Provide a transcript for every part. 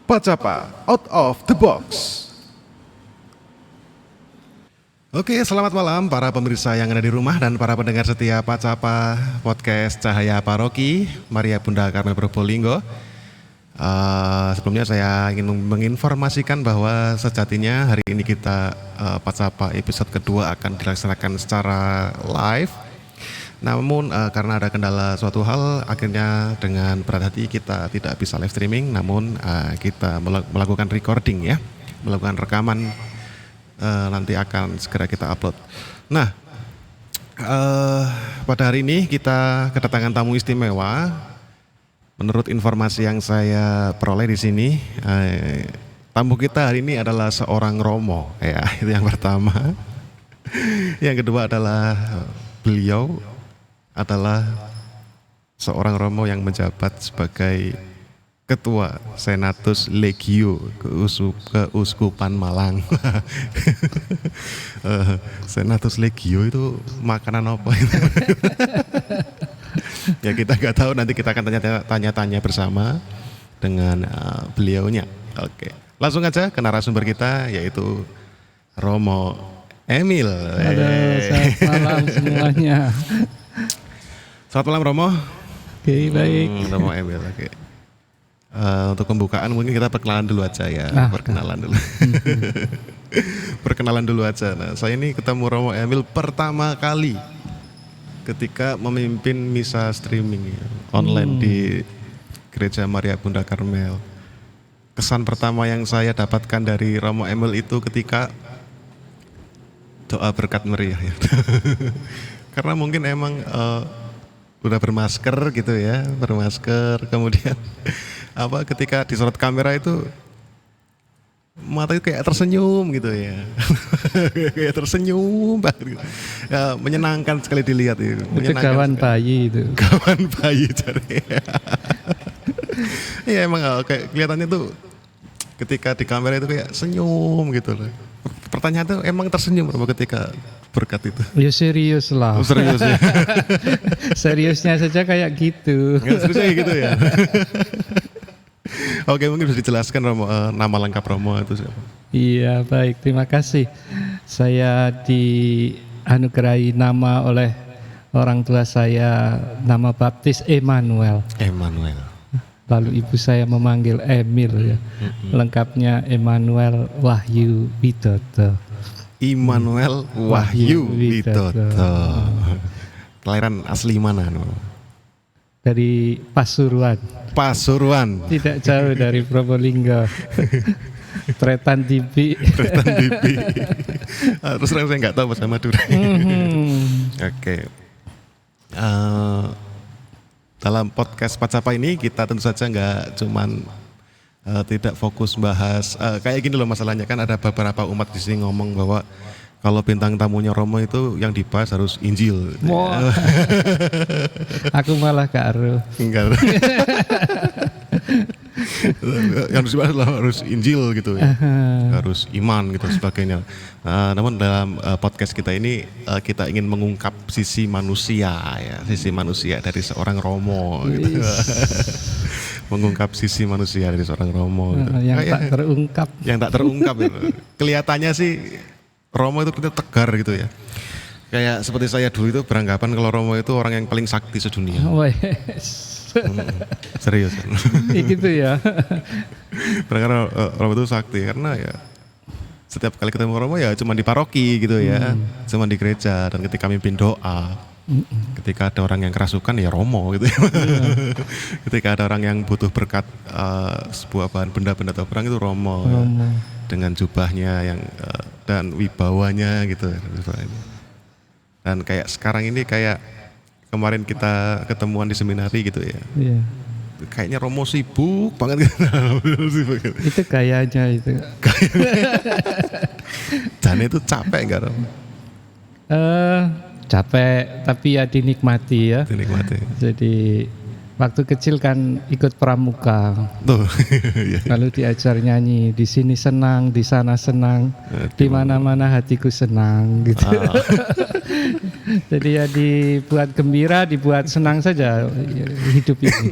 Pacapa Out of the Box. Oke, selamat malam para pemirsa yang ada di rumah dan para pendengar setia Pacapa Podcast Cahaya Paroki Maria Bunda Karmel Probolinggo. Sebelumnya saya ingin menginformasikan bahwa sejatinya hari ini kita Pacapa episode kedua akan dilaksanakan secara live. Namun karena ada kendala suatu hal, akhirnya dengan berat hati kita tidak bisa live streaming. Namun kita melakukan recording ya, melakukan rekaman. Nanti akan segera kita upload. Nah, pada hari ini kita kedatangan tamu istimewa. Menurut informasi yang saya peroleh di sini, tamu kita hari ini adalah seorang romo. Ya, itu yang pertama. Yang kedua adalah beliau adalah seorang romo yang menjabat sebagai Ketua Senatus Legio Keuskupan Malang. Senatus Legio itu makanan apa itu? Ya kita nggak tahu, nanti kita akan tanya-tanya bersama dengan beliaunya. Oke, langsung aja ke narasumber kita, yaitu Romo Emil. Halo, selamat malam semuanya. Selamat malam Romo. Oke, baik. Romo Emil, oke. Untuk pembukaan mungkin kita perkenalan dulu aja ya. Perkenalan dulu. Perkenalan dulu aja. Nah, saya ini ketemu Romo Emil pertama kali ketika memimpin misa streaming ya, online di Gereja Maria Bunda Karmel. Kesan pertama yang saya dapatkan dari Romo Emil itu ketika doa berkat meriah ya. Karena mungkin emang udah bermasker gitu ya, kemudian ketika disorot kamera itu mata itu kayak tersenyum gitu ya. Kayak tersenyum banget gitu. Ya, menyenangkan sekali dilihat itu. Itu kawan bayi itu. Kawan bayi cari. Ya emang kayak kelihatannya tuh ketika di kamera itu kayak senyum gitu loh. Pertanyaan tuh emang tersenyum ketika berkat itu. Ya serius lah. Serius ya. Seriusnya saja kayak gitu. Seriusnya kayak gitu ya. Oke, mungkin bisa dijelaskan Romo, nama lengkap Romo itu siapa? Iya, baik, terima kasih. Saya dianugerahi nama oleh orang tua saya, nama baptis Emmanuel. Emmanuel. Lalu ibu saya memanggil Emil ya. Lengkapnya Emmanuel Wahyu Widodo. Immanuel Wahyu Widodo. Kelahiran asli mana? Dari Pasuruan. Pasuruan. Tidak jauh dari Probolinggo. Tretan Tipi. Tretan Tipi. Terus saya nggak tahu bahasa Madura. Oke. Dalam podcast Pacapa ini kita tentu saja nggak cuman tidak fokus bahas kayak gini loh masalahnya, kan ada beberapa umat di sini ngomong bahwa kalau bintang tamunya Romo itu yang dibahas harus Injil. Aku malah gak aruh. Enggak. Yang dibahas harus Injil gitu ya. Harus iman gitu sebagainya. Namun dalam podcast kita ini kita ingin mengungkap sisi manusia ya, sisi manusia dari seorang Romo gitu. Mengungkap sisi manusia dari seorang Romo gitu. Yang tak terungkap. Yang tak terungkap gitu. Kelihatannya sih Romo itu kita tegar gitu ya. Kayak seperti saya dulu itu beranggapan kalau Romo itu orang yang paling sakti sedunia. Serius kan? Gitu ya. Beranggapan Romo itu sakti karena ya setiap kali ketemu Romo ya cuma di paroki gitu ya, cuma di gereja, dan ketika mimpin doa, ketika ada orang yang kerasukan ya Romo gitu ya. Ketika ada orang yang butuh berkat sebuah bahan benda-benda atau barang itu Romo. Dengan jubahnya yang dan wibawanya gitu. Dan kayak sekarang ini kayak kemarin kita ketemuan di seminari gitu ya. Iya. Kayaknya Romo sibuk banget gitu. Itu kayaknya itu. Dan itu capek enggak Romo? Capek tapi ya dinikmati ya. Dinikmati. Jadi waktu kecil kan ikut pramuka. Tuh. Lalu diajar nyanyi, di sini senang, di sana senang, di mana-mana hatiku senang gitu. Jadi ya dibuat gembira, dibuat senang saja hidup ini.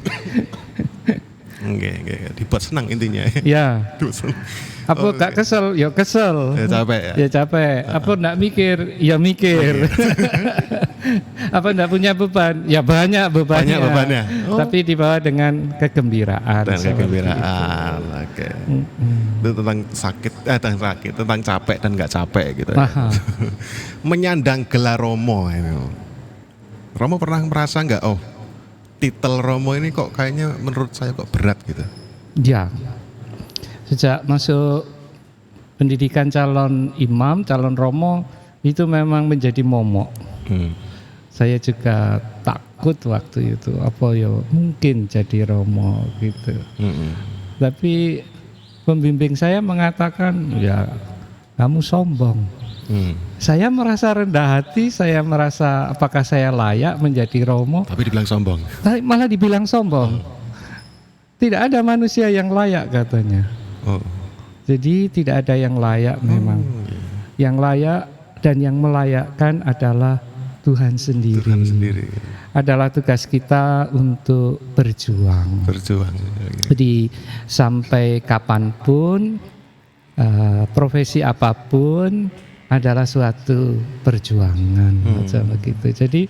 Nggih, dibuat senang intinya. Ya, Dibuat senang. apa gak kesel? Ya kesel. Ya capek ya. Ya capek. Apa ndak mikir? Ya mikir. Apa ndak punya beban? Ya banyak bebannya. Banyak bebannya. Oh. Tapi dibawa dengan kegembiraan. Dan seperti kegembiraan. Oke. Itu tentang tentang capek dan nggak capek gitu. Aha. Menyandang gelar Romo ini. Romo pernah merasa nggak, oh titel Romo ini kok kayaknya menurut saya kok berat gitu. Ya, sejak masuk pendidikan calon imam, calon romo itu memang menjadi momok. Saya juga takut waktu itu, apa ya mungkin jadi romo gitu. Tapi pembimbing saya mengatakan, ya kamu sombong. Saya merasa rendah hati, saya merasa apakah saya layak menjadi romo. Tapi dibilang sombong. Tapi malah dibilang sombong. Tidak ada manusia yang layak katanya. Oh. Jadi tidak ada yang layak memang. Yang layak dan yang melayakkan adalah Tuhan sendiri. Tuhan sendiri. Adalah tugas kita untuk berjuang. Berjuang. Jadi sampai kapanpun, profesi apapun adalah suatu perjuangan. Macam begitu. Jadi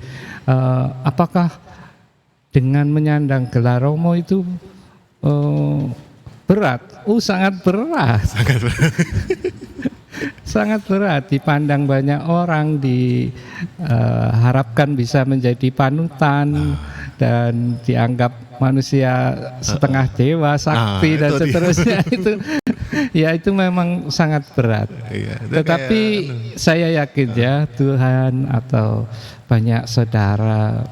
apakah dengan menyandang gelar Romo itu berat? Sangat berat. Sangat berat, dipandang banyak orang, diharapkan bisa menjadi panutan dan dianggap manusia setengah dewa, sakti dan seterusnya. Itu ya itu memang sangat berat. Tetapi saya yakin ya Tuhan atau banyak saudara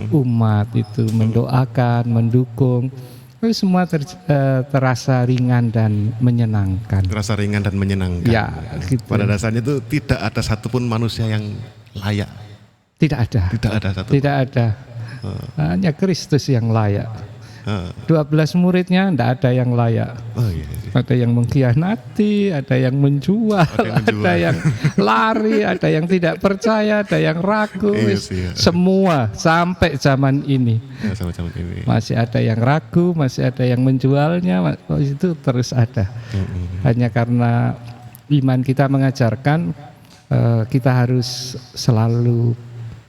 umat itu mendoakan, mendukung. Itu semua terasa ringan dan menyenangkan. Terasa ringan dan menyenangkan. Ya, gitu. Pada dasarnya itu tidak ada satupun manusia yang layak. Tidak ada. Tidak ada satupun. Tidak ada. Hanya Kristus yang layak. 12 muridnya tidak ada yang layak. Oh, iya. Ada yang mengkhianati, ada yang menjual, ada yang lari, ada yang tidak percaya, ada yang ragu. Iya. Semua sampai zaman ini. Ya, sama-sama ini. Masih ada yang ragu, masih ada yang menjualnya, itu terus ada. Hanya karena iman kita mengajarkan kita harus selalu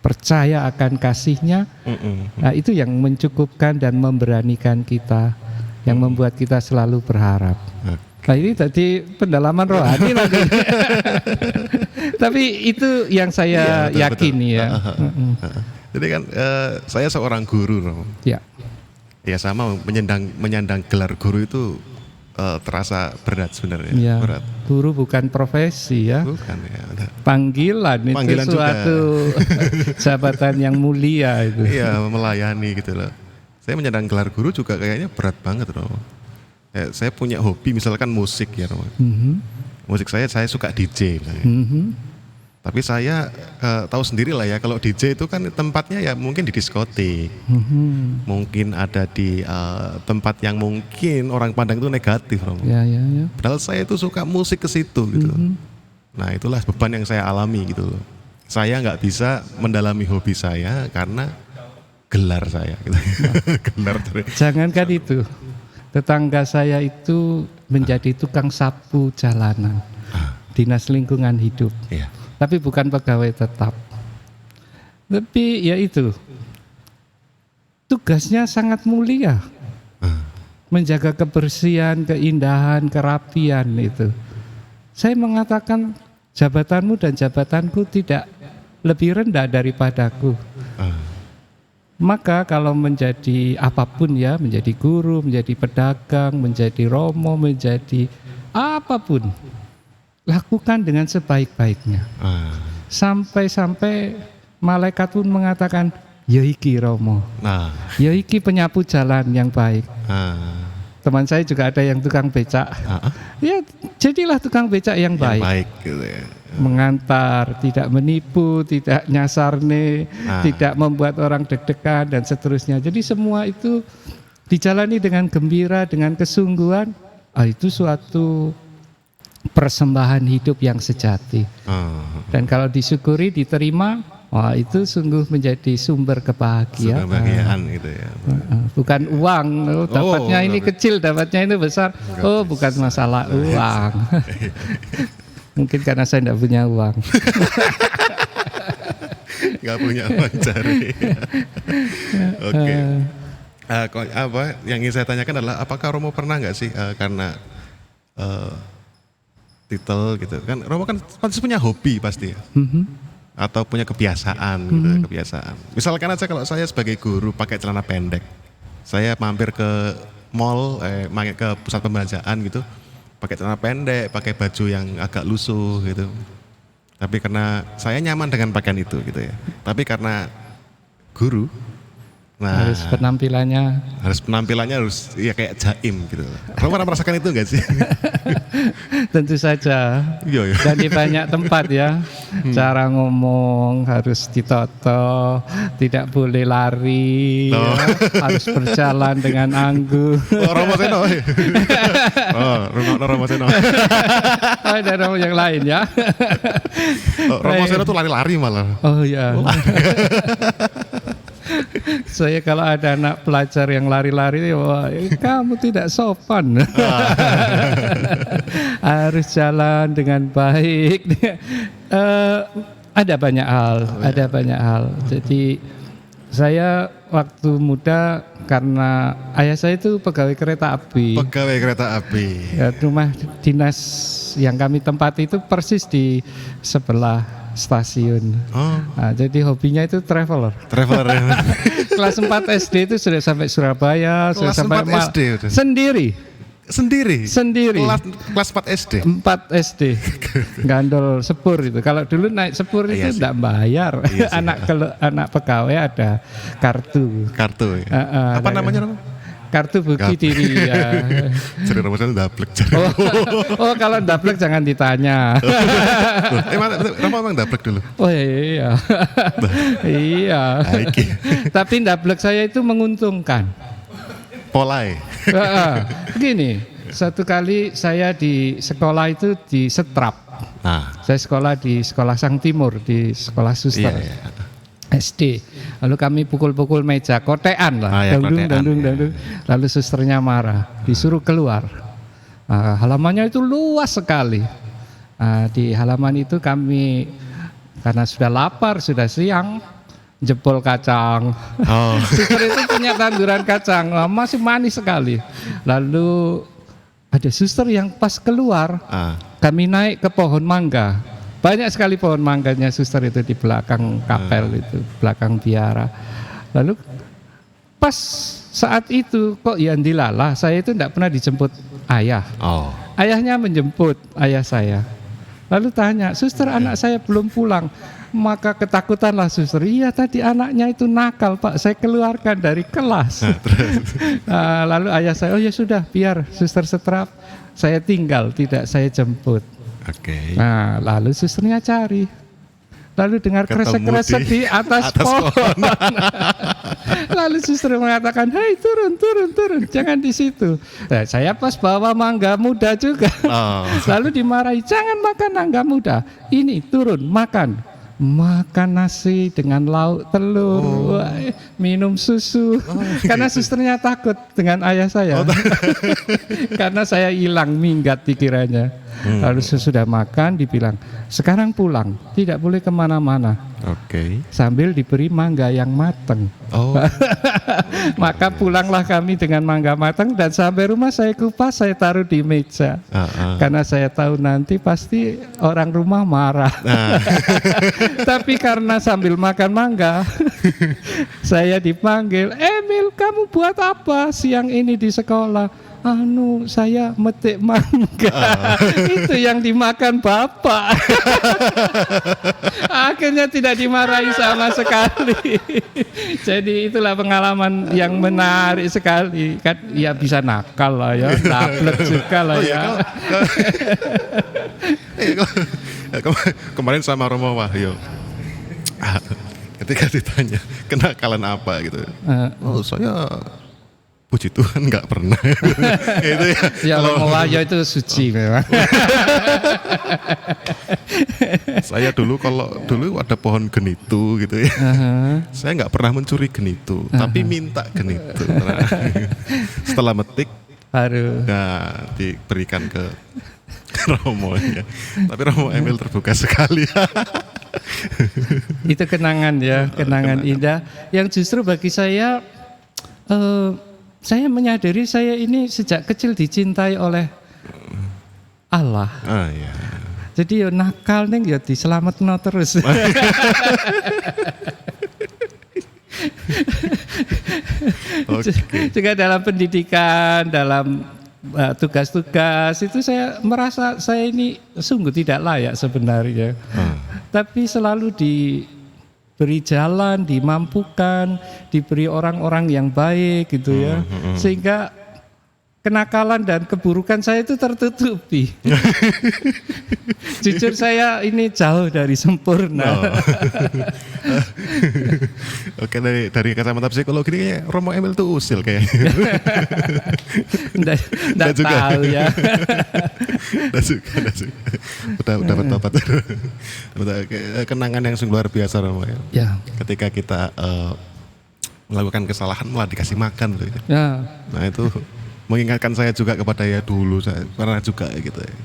percaya akan kasih-Nya. Nah, itu yang mencukupkan dan memberanikan kita, yang membuat kita selalu berharap. Nah, ini tadi pendalaman rohani lagi. Tapi itu yang saya yakini ya. Jadi kan saya seorang guru, Romo. Ya. Ya sama menyandang gelar guru itu terasa berat sebenarnya. Ya. Berat. Guru bukan profesi ya. Bukan ya. Panggilan itu suatu jabatan yang mulia itu. Iya, melayani gitu loh. Saya menyandang gelar guru juga kayaknya berat banget, Romo. Saya punya hobi misalkan musik ya, Romo. Musik saya suka DJ. Tapi saya tahu sendiri lah ya, kalau DJ itu kan tempatnya ya mungkin di diskotik, mungkin ada di tempat yang mungkin orang pandang itu negatif, Romo. Ya. Padahal saya itu suka musik ke situ gitu. Nah itulah beban yang saya alami gitu loh. Saya nggak bisa mendalami hobi saya karena gelar saya. Gitu. Gelar. Jangankan itu, tetangga saya itu menjadi tukang sapu jalanan, dinas lingkungan hidup. Iya. Tapi bukan pegawai tetap. Tapi ya itu, tugasnya sangat mulia. Menjaga kebersihan, keindahan, kerapian itu. Saya mengatakan jabatanmu dan jabatanku tidak lebih rendah daripadaku. Maka kalau menjadi apapun ya, menjadi guru, menjadi pedagang, menjadi romo, menjadi apapun, lakukan dengan sebaik-baiknya. Sampai-sampai malaikat pun mengatakan, ya iki Romo, ya iki penyapu jalan yang baik. Teman saya juga ada yang tukang becak. Ya jadilah tukang becak yang baik. Baik gitu ya. Mengantar, tidak menipu, tidak nyasarne, tidak membuat orang deg-degan dan seterusnya. Jadi semua itu dijalani dengan gembira, dengan kesungguhan. Itu suatu persembahan hidup yang sejati. Dan kalau disyukuri, diterima, itu sungguh menjadi sumber kebahagiaan. Kebahagiaan gitu ya. bukan uang. Oh, dapatnya ini kecil, dapatnya ini besar. Oh, bukan masalah uang. Mungkin karena saya tidak punya uang. Nggak punya uang cari. Oke. Apa yang ingin saya tanyakan adalah apakah Romo pernah nggak sih karena titel gitu kan, Romo kan pasti punya hobi pasti ya? Atau punya kebiasaan gitu, kebiasaan. Misalkan aja kalau saya sebagai guru pakai celana pendek, saya mampir ke mall, ke pusat pembelanjaan gitu, pakai celana pendek, pakai baju yang agak lusuh gitu. Tapi karena saya nyaman dengan pakaian itu gitu ya. Tapi karena guru, nah Harus penampilannya harus ya kayak jaim gitu. Romo pernah merasakan itu enggak sih? tentu saja. Iya. Dan di banyak tempat ya, cara ngomong harus ditoto, tidak boleh lari, ya, harus berjalan dengan anggun. Oh, Romo Seno. Romo Seno. Ada Romo yang lain ya. Romo Seno tuh lari-lari malah. Oh ya. Saya kalau ada anak pelajar yang lari-lari, wah, kamu tidak sopan. Harus jalan dengan baik. Ada banyak hal. Jadi saya waktu muda karena ayah saya itu pegawai kereta api. Ya, rumah dinas yang kami tempati itu persis di sebelah stasiun. Nah, jadi hobinya itu traveler ya. Kelas 4 SD itu sudah sampai Surabaya, sudah sampai SD udah. Sendiri. Kelas 4 SD. 4 SD. Gandol sepur itu. Kalau dulu naik sepur itu enggak bayar. Iya sih. anak pegawai ada kartu. Ya. Apa namanya, Romo? Kartu bukti diri ya. Jadi Romo Seno dablek. Oh, kalau dablek jangan ditanya. Romo emang dablek dulu. Oh iya. Iya. Tapi dablek saya itu menguntungkan. Polai. Begini, satu kali saya di sekolah itu di setrap. Saya sekolah di sekolah Sang Timur, di sekolah suster. Iya. SD. Lalu kami pukul-pukul meja, kotean lah, dandung. Lalu susternya marah, disuruh keluar. Halamannya itu luas sekali. Di halaman itu kami karena sudah lapar, sudah siang, jebol kacang. Suster itu punya tanduran kacang, masih manis sekali. Lalu ada suster yang pas keluar, kami naik ke pohon mangga. Banyak sekali pohon mangganya suster itu di belakang kapel itu, belakang biara. Lalu pas saat itu kok ya dilala, saya itu tidak pernah dijemput ayah. Ayahnya menjemput ayah saya. Lalu tanya, suster anak saya belum pulang. Maka ketakutanlah suster, iya tadi anaknya itu nakal pak, saya keluarkan dari kelas. Lalu ayah saya, oh ya sudah biar suster setrap, saya tinggal, tidak saya jemput. Nah, lalu susternya cari. Lalu dengar kresek-kresek di atas pohon. Lalu suster mengatakan, hei turun, jangan di situ. Nah, saya pas bawa mangga muda juga. Lalu dimarahi, jangan makan mangga muda. Ini turun, makan nasi dengan lauk telur, minum susu. Karena susternya takut dengan ayah saya. Karena saya hilang minggat dikiranya. Lalu sesudah makan dibilang, sekarang pulang, tidak boleh kemana-mana. Sambil diberi mangga yang matang. Maka pulanglah kami dengan mangga matang dan sampai rumah saya kupas, saya taruh di meja. Karena saya tahu nanti pasti orang rumah marah. Tapi karena sambil makan mangga, saya dipanggil, Emil kamu buat apa siang ini di sekolah? Saya metik mangga. Itu yang dimakan bapak. Akhirnya tidak dimarahi sama sekali. Jadi itulah pengalaman yang menarik sekali. Kan ya bisa nakal lah ya, dablek juga lah ya. Kemarin sama Romo Wahyu, ketika ditanya kenakalan apa gitu, saya puji Tuhan nggak pernah. Itu ya. Ya Romo Wahyo itu suci memang. Saya dulu kalau dulu ada pohon genitu gitu ya. Saya nggak pernah mencuri genitu, tapi minta genitu. Nah, setelah metik, nah diberikan ke Romo ya. Tapi Romo Emil terbuka sekali. Itu kenangan ya, kenangan indah. Yang justru bagi saya menyadari saya ini sejak kecil dicintai oleh Allah. Ah ya. Jadi ya nakal neng ya diselametno terus. Okay. Juga dalam pendidikan, dalam tugas-tugas itu saya merasa saya ini sungguh tidak layak sebenarnya. Tapi selalu diberi jalan, dimampukan, diberi orang-orang yang baik gitu ya. Sehingga kenakalan dan keburukan saya itu tertutupi. Jujur saya ini jauh dari sempurna. Oke, dari kacamata psikologi ini Romo Emil tuh usil kayaknya. Nggak tahu ya. Nggak suka. Udah bertobat. Kenangan yang sungguh luar biasa Romo ya. Ya. Ketika kita melakukan kesalahan malah dikasih makan tuh. Ya. Nah itu mengingatkan saya juga kepada ya dulu saya pernah juga gitu ya.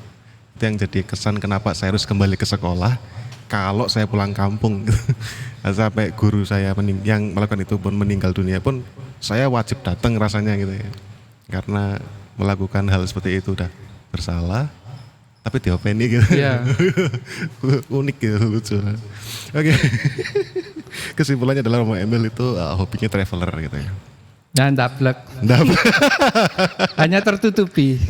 Itu yang jadi kesan kenapa saya harus kembali ke sekolah kalau saya pulang kampung gitu. Sampai guru saya yang melakukan itu pun meninggal dunia pun saya wajib datang rasanya gitu ya. Karena melakukan hal seperti itu udah bersalah tapi diopeni gitu. Ya. Unik gitu, lucu. Oke. Kesimpulannya adalah Romo Emil itu hobinya traveler gitu ya. Dan dablek. Hanya tertutupi.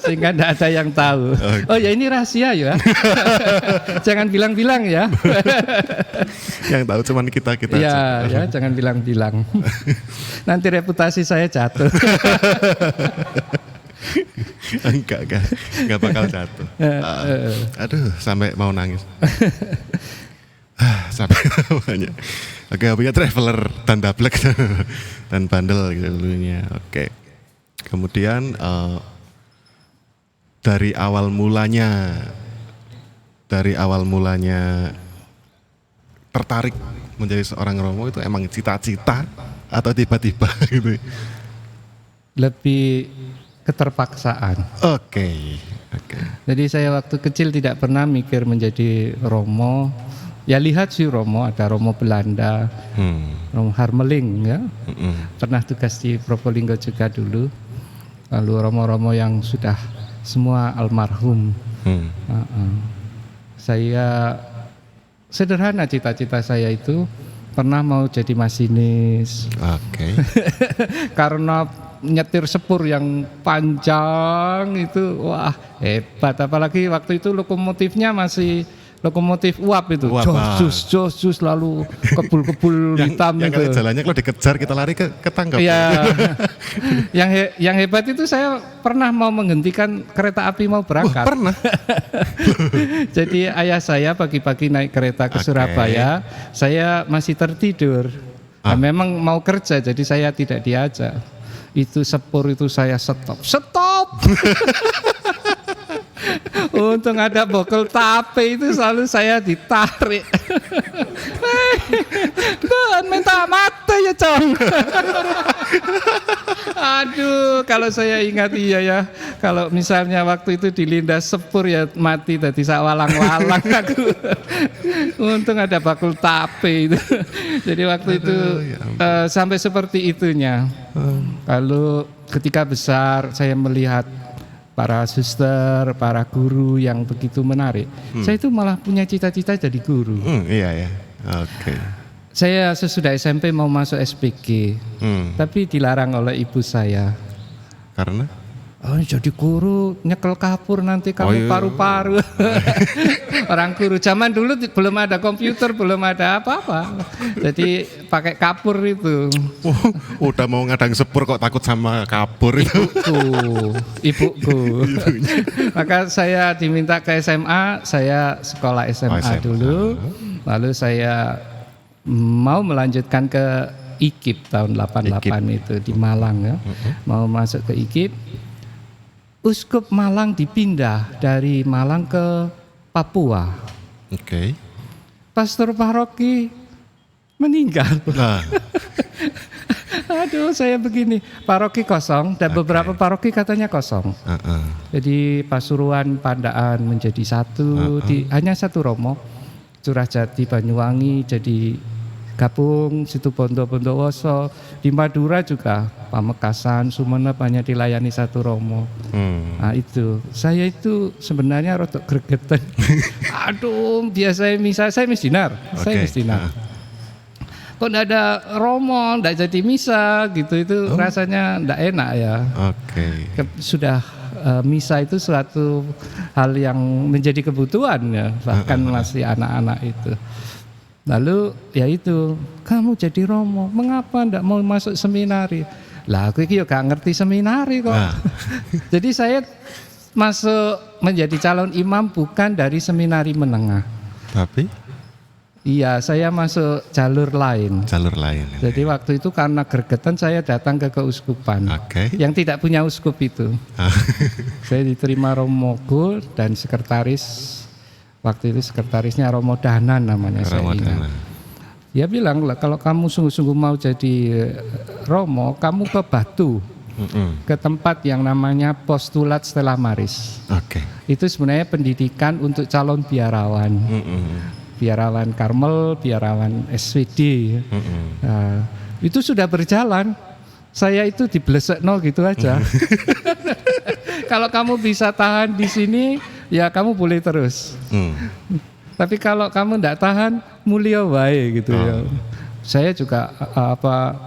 Sehingga tidak ada yang tahu. Okay. Oh ya ini rahasia ya. Jangan bilang-bilang ya. Yang tahu cuman kita ya, ya jangan bilang-bilang. Nanti reputasi saya jatuh. Enggak bakal jatuh. Aduh, sampai mau nangis. Sampai namanya. Oke, hobinya traveler dan dablek dan bandel gitu dulunya. Oke. Kemudian dari awal mulanya tertarik menjadi seorang Romo itu emang cita-cita atau tiba-tiba gitu? Lebih keterpaksaan. Oke. Jadi saya waktu kecil tidak pernah mikir menjadi Romo. Ya lihat sih Romo, ada Romo Belanda, Romo Harmeling ya. Pernah tugas di Probolinggo juga dulu. Lalu Romo-Romo yang sudah semua almarhum. Saya sederhana cita-cita saya itu pernah mau jadi masinis. Oke. Karena nyetir sepur yang panjang itu wah hebat, apalagi waktu itu lokomotifnya masih lokomotif uap itu, jos lalu kebul-kebul hitam yang itu. Yang jalannya kalau dikejar kita lari ketangkap. Iya. yang hebat itu saya pernah mau menghentikan kereta api mau berangkat. Pernah. Jadi ayah saya pagi-pagi naik kereta ke Surabaya, saya masih tertidur. Nah, memang mau kerja, jadi saya tidak diajak. Itu sepur itu saya stop. Untung ada bokol tape itu selalu saya ditarik. Kan minta mata ya Cong. Aduh, kalau saya ingat iya ya. Kalau misalnya waktu itu dilindas sepur ya mati tadi sawalang-walang aku. Untung ada bakul tape itu. Jadi waktu itu sampai seperti itunya. Lalu ketika besar saya melihat para suster, para guru yang begitu menarik. Saya itu malah punya cita-cita jadi guru. Iya. Oke. Saya sesudah SMP mau masuk SPG, tapi dilarang oleh ibu saya. Karena? Oh, jadi guru nyekel kapur nanti kamu paru-paru. Orang guru zaman dulu belum ada komputer, belum ada apa-apa. Jadi pakai kapur itu. Udah mau ngadang sepur kok takut sama kapur itu. Ibuku. Maka saya diminta ke SMA, saya sekolah SMA dulu. Lalu saya mau melanjutkan ke IKIP tahun 88 itu di Malang ya. Mau masuk ke IKIP. Uskup Malang dipindah dari Malang ke Papua. Oke. Pastor paroki meninggal. Nah, Aduh, saya begini, paroki kosong dan beberapa paroki katanya kosong. Jadi Pasuruan Pandaan menjadi satu, hanya satu romo. Curah Jati Banyuwangi jadi gabung, situ Bondowoso, di Madura juga Pamekasan, Sumenep hanya dilayani satu romo. Nah itu, saya itu sebenarnya rotok gregetan. Aduh, biasanya misa, saya misdinar. Kok enggak ada romo, enggak jadi misa gitu, itu rasanya enggak enak ya. Sudah misa itu suatu hal yang menjadi kebutuhan ya, bahkan masih anak-anak itu. Lalu ya itu, kamu jadi romo, mengapa enggak mau masuk seminari? Lah aku iki gak ngerti seminari kok. Jadi saya masuk menjadi calon imam bukan dari seminari menengah. Tapi? Iya, saya masuk jalur lain. Jalur lain. Jadi waktu itu karena gregetan saya datang ke keuskupan yang tidak punya uskup itu. Saya diterima Romogo dan sekretaris. Waktu itu sekretarisnya Romo Danan namanya, saya ingat. Dia bilang, kalau kamu sungguh-sungguh mau jadi Romo, kamu ke Batu, ke tempat yang namanya Postulat Stella Maris. Itu sebenarnya pendidikan untuk calon biarawan. Biarawan Karmel, biarawan SWD. Itu sudah berjalan. Saya itu diblesekno gitu aja. Kalau kamu bisa tahan di sini, ya kamu boleh terus. Tapi kalau kamu tidak tahan, mulia wae gitu ya. Saya juga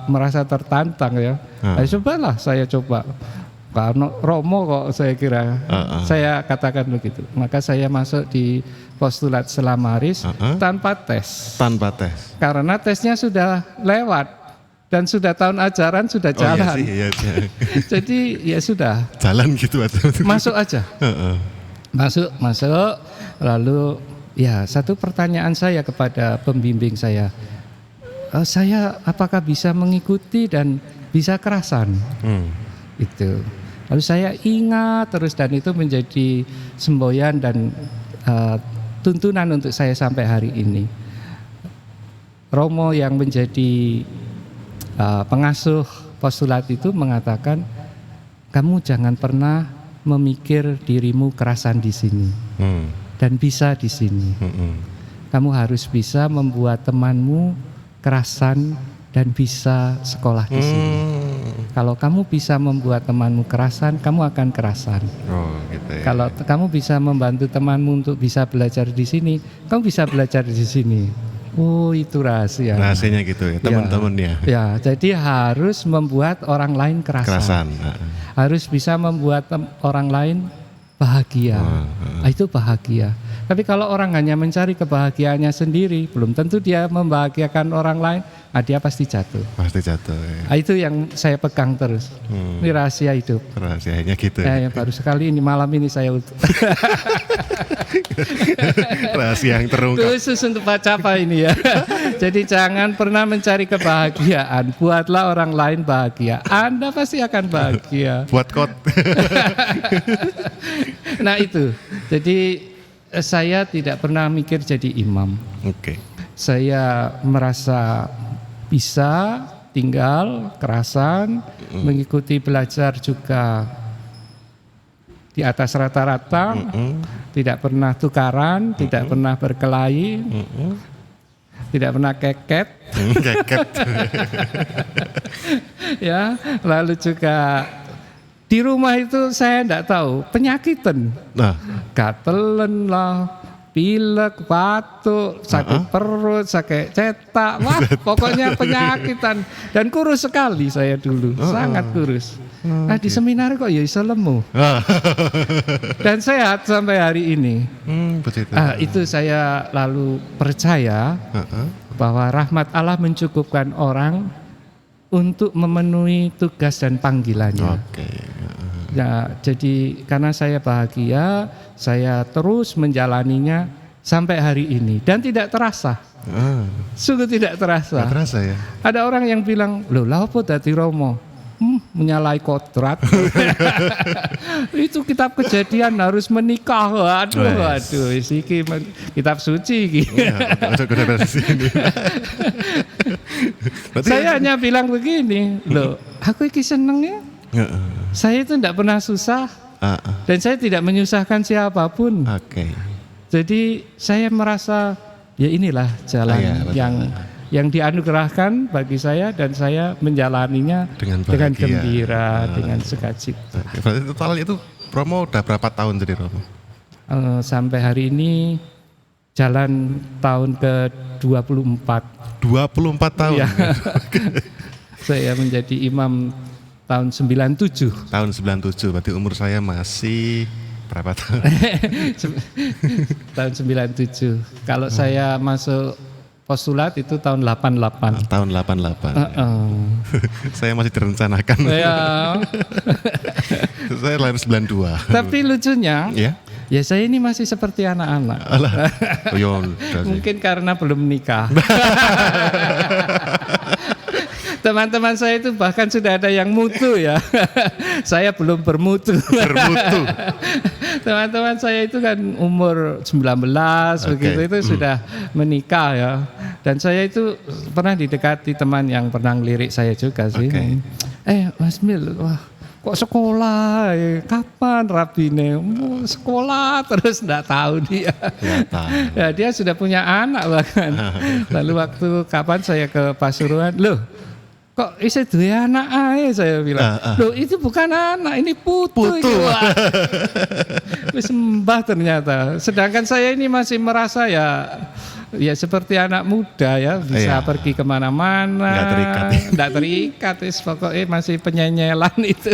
merasa tertantang ya. Cobalah saya coba. Karena Romo kok saya kira. Saya katakan begitu. Maka saya masuk di Postulat Stella Maris tanpa tes. Tanpa tes. Karena tesnya sudah lewat. Dan sudah tahun ajaran sudah jalan. Iya sih. Jadi ya sudah. Jalan gitu aja. Masuk aja. Masuk. Lalu ya satu pertanyaan saya kepada pembimbing saya. Saya apakah bisa mengikuti dan bisa kerasan? Itu. Lalu saya ingat terus dan itu menjadi semboyan dan tuntunan untuk saya sampai hari ini. Romo yang menjadi pengasuh postulat itu mengatakan, kamu jangan pernah memikir dirimu kerasan di sini dan bisa di sini. Kamu harus bisa membuat temanmu kerasan dan bisa sekolah di sini. Kalau kamu bisa membuat temanmu kerasan, kamu akan kerasan. Gitu ya. Kalau kamu bisa membantu temanmu untuk bisa belajar di sini, kamu bisa belajar di sini. Oh, itu rahasia. Rahasianya gitu ya, teman-temannya. Ya, jadi harus membuat orang lain kerasan. Harus bisa membuat orang lain bahagia. Itu bahagia. Tapi kalau orang hanya mencari kebahagiaannya sendiri, belum tentu dia membahagiakan orang lain, dia pasti jatuh. Pasti jatuh. Ya. Itu yang saya pegang terus. Ini rahasia hidup. Rahasianya gitu. Ya, baru sekali ini malam ini saya rahasia yang terungkap. Khusus untuk Pak Capa ini ya. Jadi jangan pernah mencari kebahagiaan. Buatlah orang lain bahagia. Anda pasti akan bahagia. Buat kot. Nah itu. Jadi saya tidak pernah mikir jadi imam. Saya merasa bisa tinggal kerasan, mengikuti belajar juga di atas rata-rata, tidak pernah tukaran, tidak pernah berkelahi, tidak pernah keket. Ya, lalu juga di rumah itu saya tidak tahu penyakitan, gatelen lah, pilek, batuk, sakit perut, sakit cetak, wah pokoknya penyakitan dan kurus sekali saya dulu, sangat kurus. Nah di seminar kok ya iso lemu dan sehat sampai hari ini. Itu saya lalu percaya bahwa rahmat Allah mencukupkan orang untuk memenuhi tugas dan panggilannya. Ya, jadi karena saya bahagia, saya terus menjalaninya sampai hari ini dan tidak terasa. Sungguh tidak terasa. Nggak terasa ya. Ada orang yang bilang, loh lah apa dadi Romo? Menyalahi kodrat. Itu kitab Kejadian harus menikah. Waduh, iki kitab suci iki. Saya hanya bilang begini, loh, aku iki seneng ya. Saya itu tidak pernah susah dan saya tidak menyusahkan siapapun. Jadi saya merasa ya inilah jalan yang dianugerahkan bagi saya dan saya menjalaninya dengan gembira, dengan sukacita. Berarti total itu Romo udah berapa tahun jadi Romo? Sampai hari ini jalan tahun ke-24. 24 tahun? Ya. Saya menjadi imam tahun 97. Tahun 97, berarti umur saya masih berapa tahun? Tahun 97. Kalau saya masuk postulat itu tahun 88. Tahun 88. Saya masih direncanakan. Ya. Saya lahir 92. Tapi lucunya, ya saya ini masih seperti anak-anak. Mungkin karena belum nikah. Teman-teman saya itu bahkan sudah ada yang mutu ya. Saya belum bermutu. Teman-teman saya itu kan umur 19 begitu itu sudah menikah ya. Dan saya itu pernah didekati teman yang pernah ngelirik saya juga sih. Mas Mil, wah kok sekolah? Kapan rabine? Sekolah terus enggak tahu dia. Ya, dia sudah punya anak bahkan. Lalu waktu kapan saya ke Pasuruan, loh kok isi duwe anak aja saya bilang. Loh itu bukan anak, ini putu. Wis sembah ternyata. Sedangkan saya ini masih merasa ya seperti anak muda ya, bisa pergi kemana-mana. Nggak terikat. Pokoknya masih penyenyelan itu.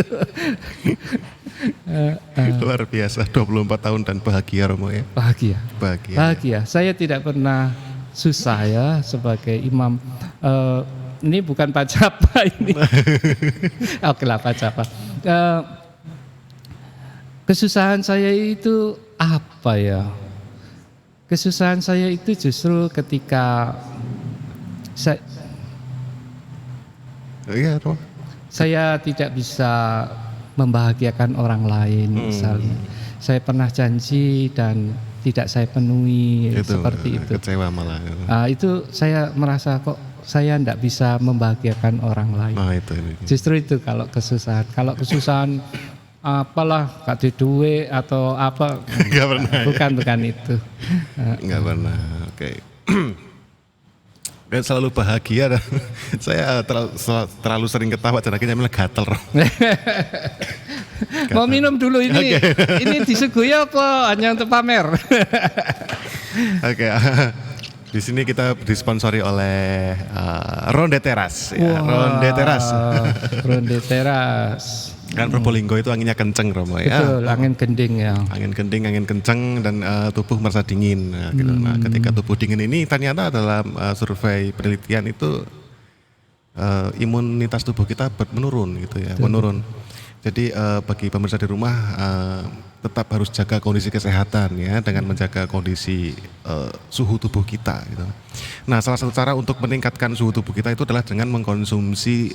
Luar biasa, 24 tahun dan bahagia Romo ya. Bahagia. Saya tidak pernah susah ya sebagai imam. Ini bukan pacapa ini. Oke lah pacapa. Kesusahan saya itu apa ya? Kesusahan saya itu justru ketika saya tidak bisa membahagiakan orang lain misalnya. Saya pernah janji dan tidak saya penuhi seperti itu. Kecewa malah. Itu saya merasa kok saya tidak bisa membahagiakan orang lain. Justru itu kalau kesusahan. Kalau kesusahan apalah gak duit atau apa? Enggak pernah. Bukan itu. Enggak pernah. Oke. Dan selalu bahagia. Saya terlalu sering ketawa dan akhirnya malah gatel. Mau minum dulu ini. Ini disuguhi apa? Hanya untuk pamer. Oke. Di sini kita disponsori oleh Ronde Teras. Ronde Teras. Kan Probolinggo itu anginnya kenceng Romo ya. Betul, angin gending ya. Angin kenceng dan tubuh merasa dingin. Nah, ketika tubuh dingin ini ternyata dalam survei penelitian itu imunitas tubuh kita menurun gitu ya, menurun. Jadi bagi pemirsa di rumah tetap harus jaga kondisi kesehatan ya dengan menjaga kondisi suhu tubuh kita gitu. Nah, salah satu cara untuk meningkatkan suhu tubuh kita itu adalah dengan mengkonsumsi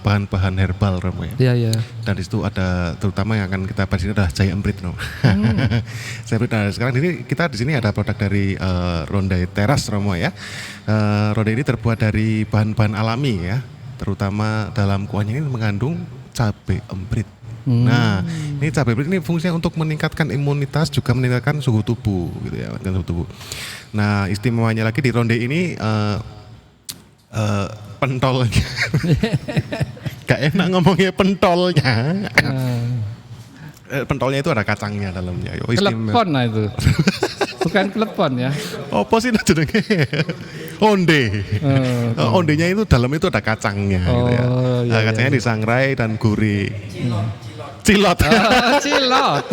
bahan-bahan herbal Romo ya. Iya. Dan di situ ada terutama yang akan kita bahas ini adalah Jaya Emprit Romo. Jaya Emprit. Nah, sekarang ini kita di sini ada produk dari Ronde Teras Romo ya. Ronde ini terbuat dari bahan-bahan alami ya. Terutama dalam kuahnya ini mengandung cabai emprit. Nah, ini cabai emprit ini fungsinya untuk meningkatkan imunitas juga meningkatkan suhu tubuh gitu ya, suhu tubuh. Nah, istimewanya lagi di Ronde ini pentolnya. Gak enak ngomongnya pentolnya. Pentolnya itu ada kacangnya dalamnya. Klepon lah itu. Bukan klepon ya. Apa sih jenenge? Onde. Ondenya itu dalam itu ada kacangnya gitu ya. Kacangnya disangrai dan gurih. Cilot. Cilot.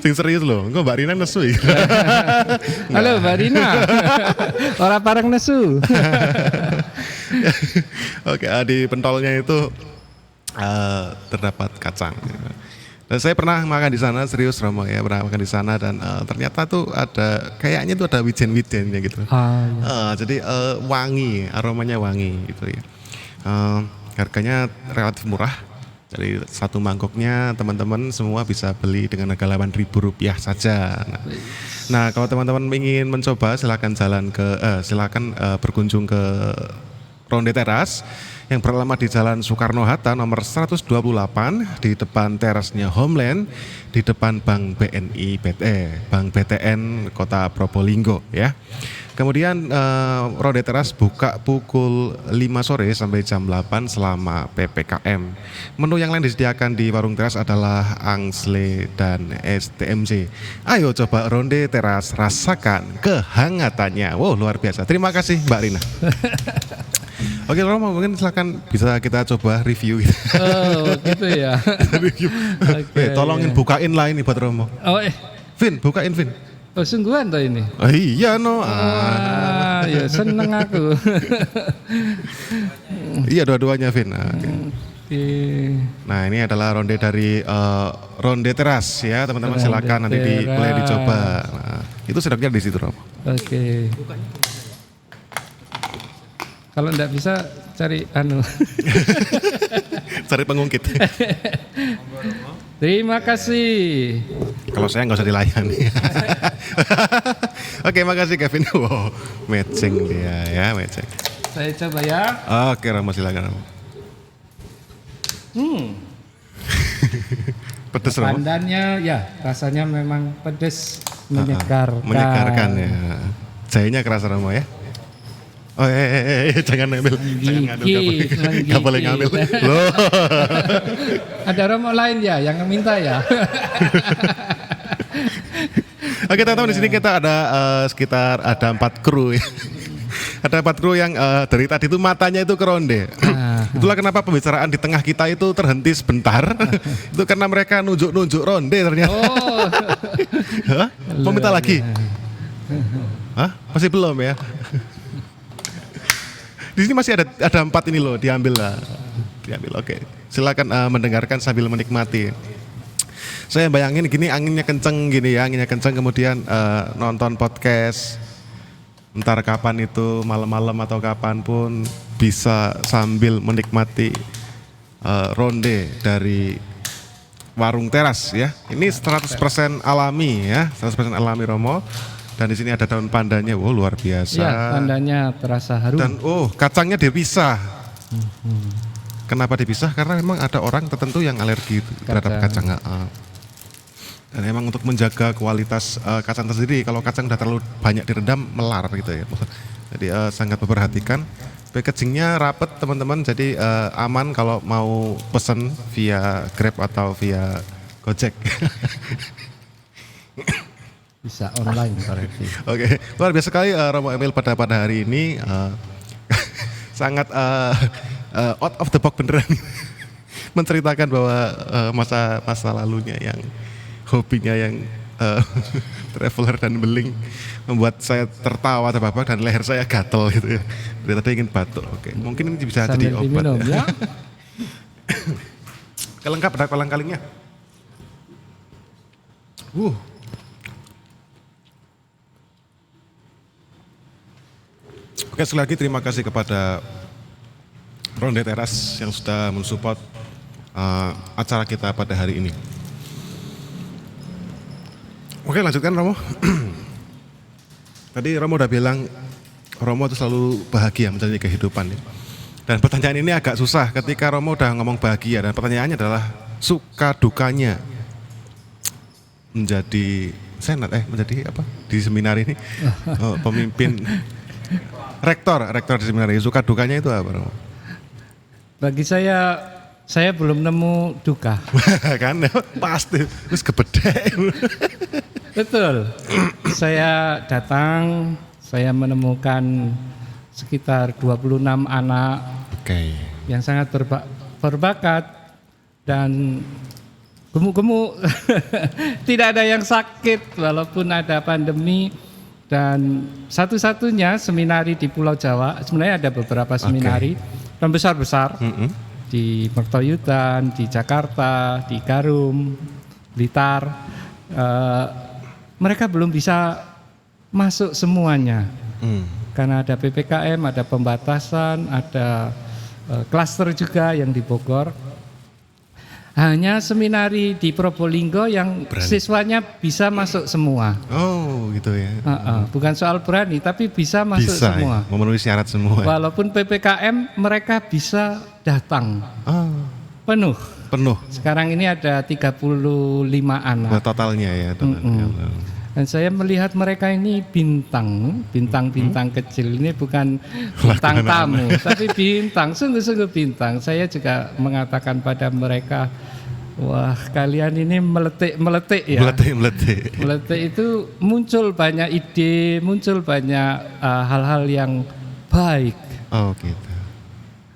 Sing serius loh, engko Mbak Rina nesu ya. Halo Mbak Rina. Orang parang nesu. Oke, di pentolnya itu terdapat kacang. Dan saya pernah makan di sana, serius Romo ya, pernah makan di sana dan ternyata tuh kayaknya tuh ada wijen-wijennya gitu. Jadi wangi, aromanya wangi gitu ya. Harganya relatif murah. Jadi satu mangkoknya teman-teman semua bisa beli dengan harga Rp8.000 saja. Nah, kalau teman-teman ingin mencoba silakan berkunjung ke Ronde Teras yang beralamat di Jalan Soekarno-Hatta nomor 128 di depan terasnya Homeland di depan Bank BTN Kota Probolinggo ya. Kemudian Ronde Teras buka pukul 5 sore sampai jam 8 selama PPKM. Menu yang lain disediakan di warung teras adalah angsle dan STMJ. Ayo coba Ronde Teras, rasakan kehangatannya. Wow, luar biasa. Terima kasih Mbak Rina. Oke Romo, mungkin silakan bisa kita coba review gitu. Oh gitu ya. Tolongin bukain lah ini buat Romo. Vin, bukain Vin. Oh sungguhan toh ini? Oh, iya no. Ya seneng aku. Iya dua-duanya Vin. Okay. Nah ini adalah ronde dari Ronde Teras ya teman-teman, silakan nanti boleh dicoba. Nah, itu sedapnya di situ Romo. Oke. Kalau enggak bisa cari cari pengungkit. Terima kasih. Kalau saya nggak usah dilayani. Oke, makasih Kevin. Wow, matching dia ya, matching. Saya coba ya. Oke, Rama silakan. Pedes Rama. Pandannya ya, rasanya memang pedes, menyegarkan. Menyegarkan ya. Jahenya keras Rama ya. Oh jangan ngambil, nggak boleh ngambil. Loh. Ada Romo lain ya yang minta ya. Oke teman-teman, di sini kita ada sekitar 4 kru. Ada 4 kru yang dari tadi itu matanya itu ke ronde. Itulah kenapa pembicaraan di tengah kita itu terhenti sebentar. Itu karena mereka nunjuk-nunjuk ronde ternyata. Hah? Mau minta lagi? Hah? Masih belum ya? Di sini masih ada 4 ini loh, diambil lah. Diambil, oke. Silakan mendengarkan sambil menikmati. Saya bayangin gini, anginnya kenceng gini ya, anginnya kenceng kemudian nonton podcast. Entar kapan itu malam-malam atau kapan pun bisa sambil menikmati ronde dari warung teras ya. Ini 100% alami ya, 100% alami Romo. Dan di sini ada daun pandannya, wow luar biasa. Ya, pandannya terasa harum. Dan kacangnya dipisah. Kenapa dipisah? Karena memang ada orang tertentu yang alergi terhadap kacang. Dan memang untuk menjaga kualitas kacang tersendiri, kalau kacang udah terlalu banyak direndam melar gitu ya. Jadi sangat memperhatikan. Packagingnya rapet teman-teman, jadi aman kalau mau pesen via Grab atau via Gojek. Bisa online berarti. Oke, luar biasa sekali Romo Emil pada hari ini sangat out of the box beneran. Menceritakan bahwa masa lalunya yang hobinya yang traveler dan beling membuat saya tertawa terbahak dan leher saya gatel gitu ya. Dari tadi ingin batuk. Oke, mungkin ini bisa jadi obat. Diminum, ya. Kelengkap ada kolang-kalingnya. Oke, sekali lagi terima kasih kepada Ronde Teras yang sudah mensupport acara kita pada hari ini. Oke, lanjutkan Romo. Tadi Romo udah bilang Romo itu selalu bahagia menjalani kehidupan. Dan pertanyaan ini agak susah ketika Romo udah ngomong bahagia, dan pertanyaannya adalah suka dukanya menjadi menjadi apa di seminar ini pemimpin rektor di seminar ini, suka dukanya itu apa Romo? Bagi saya belum nemu duka. Kan pasti terus kebedek. Betul. Saya datang, saya menemukan sekitar 26 anak yang sangat berbakat dan gemuk-gemuk. Tidak ada yang sakit walaupun ada pandemi. Dan satu-satunya seminari di Pulau Jawa, sebenarnya ada beberapa seminari dan besar-besar. di Mertoyudan, di Jakarta, di Garum, Blitar, mereka belum bisa masuk semuanya. Karena ada PPKM, ada pembatasan, ada klaster juga yang di Bogor. Hanya seminari di Probolinggo yang siswanya bisa masuk semua. Oh gitu ya. Bukan soal berani, tapi bisa masuk Bisa, semua. ya, memenuhi syarat semua. Walaupun PPKM mereka bisa datang penuh. Penuh. Sekarang ini ada 35 anak. Totalnya ya. Totalnya. Dan saya melihat mereka ini bintang kecil. Ini bukan bintang tamu, tapi bintang, sungguh-sungguh bintang. Saya juga mengatakan pada mereka, wah kalian ini meletik ya. Meletik itu muncul banyak ide, muncul banyak hal-hal yang baik. Oh gitu.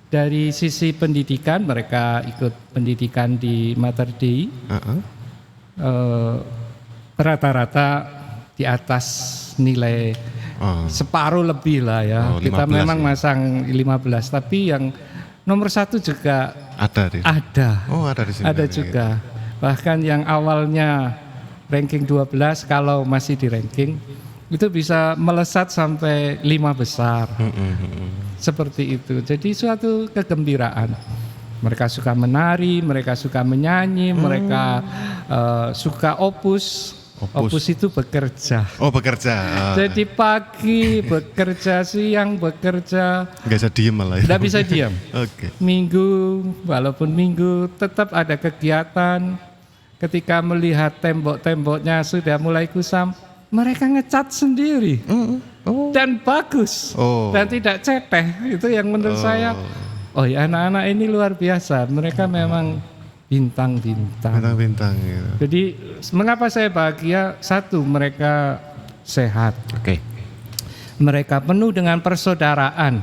Dari sisi pendidikan, mereka ikut pendidikan di Mater Dei. Rata-rata di atas nilai separuh lebih lah ya. Kita memang ya. Masang 15, tapi yang nomor 1 juga ada. Oh ada di sini. Ada juga. Gitu. Bahkan yang awalnya ranking 12 kalau masih di ranking itu bisa melesat sampai 5 besar. Seperti itu. Jadi suatu kegembiraan. Mereka suka menari, mereka suka menyanyi, mereka suka opus. Opus itu bekerja. Oh bekerja. Jadi pagi bekerja, siang bekerja. Nggak bisa diem malah. Nggak bisa diem. Oke. Minggu, walaupun minggu tetap ada kegiatan. Ketika melihat tembok-temboknya sudah mulai kusam, mereka ngecat sendiri. Dan bagus. Dan tidak ceteh. Itu yang menurut saya, oh ya anak-anak ini luar biasa. Mereka memang bintang-bintang. Gitu. Jadi mengapa saya bahagia? Satu, mereka sehat. Mereka penuh dengan persaudaraan.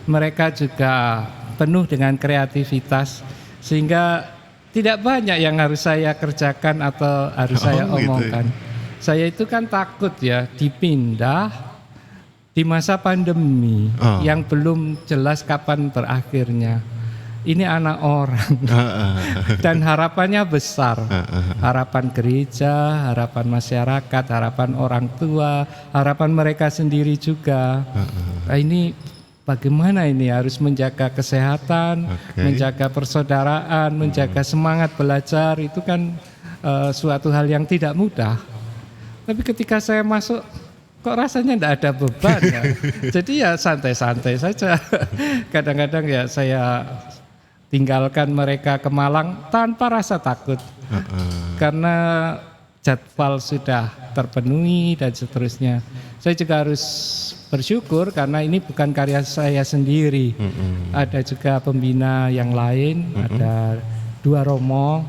Mereka juga penuh dengan kreativitas, sehingga tidak banyak yang harus saya kerjakan atau harus saya omongkan. Gitu. Saya itu kan takut ya dipindah di masa pandemi yang belum jelas kapan berakhirnya. Ini anak orang dan harapannya besar, harapan gereja, harapan masyarakat, harapan orang tua, harapan mereka sendiri juga. Nah, ini bagaimana ini harus menjaga kesehatan, menjaga persaudaraan, menjaga semangat belajar, itu kan suatu hal yang tidak mudah. Tapi ketika saya masuk, kok rasanya tidak ada beban ya. Jadi ya santai-santai saja. Kadang-kadang ya saya tinggalkan mereka ke Malang tanpa rasa takut. Karena jadwal sudah terpenuhi dan seterusnya. Saya juga harus bersyukur karena ini bukan karya saya sendiri. Ada juga pembina yang lain, ada 2 romo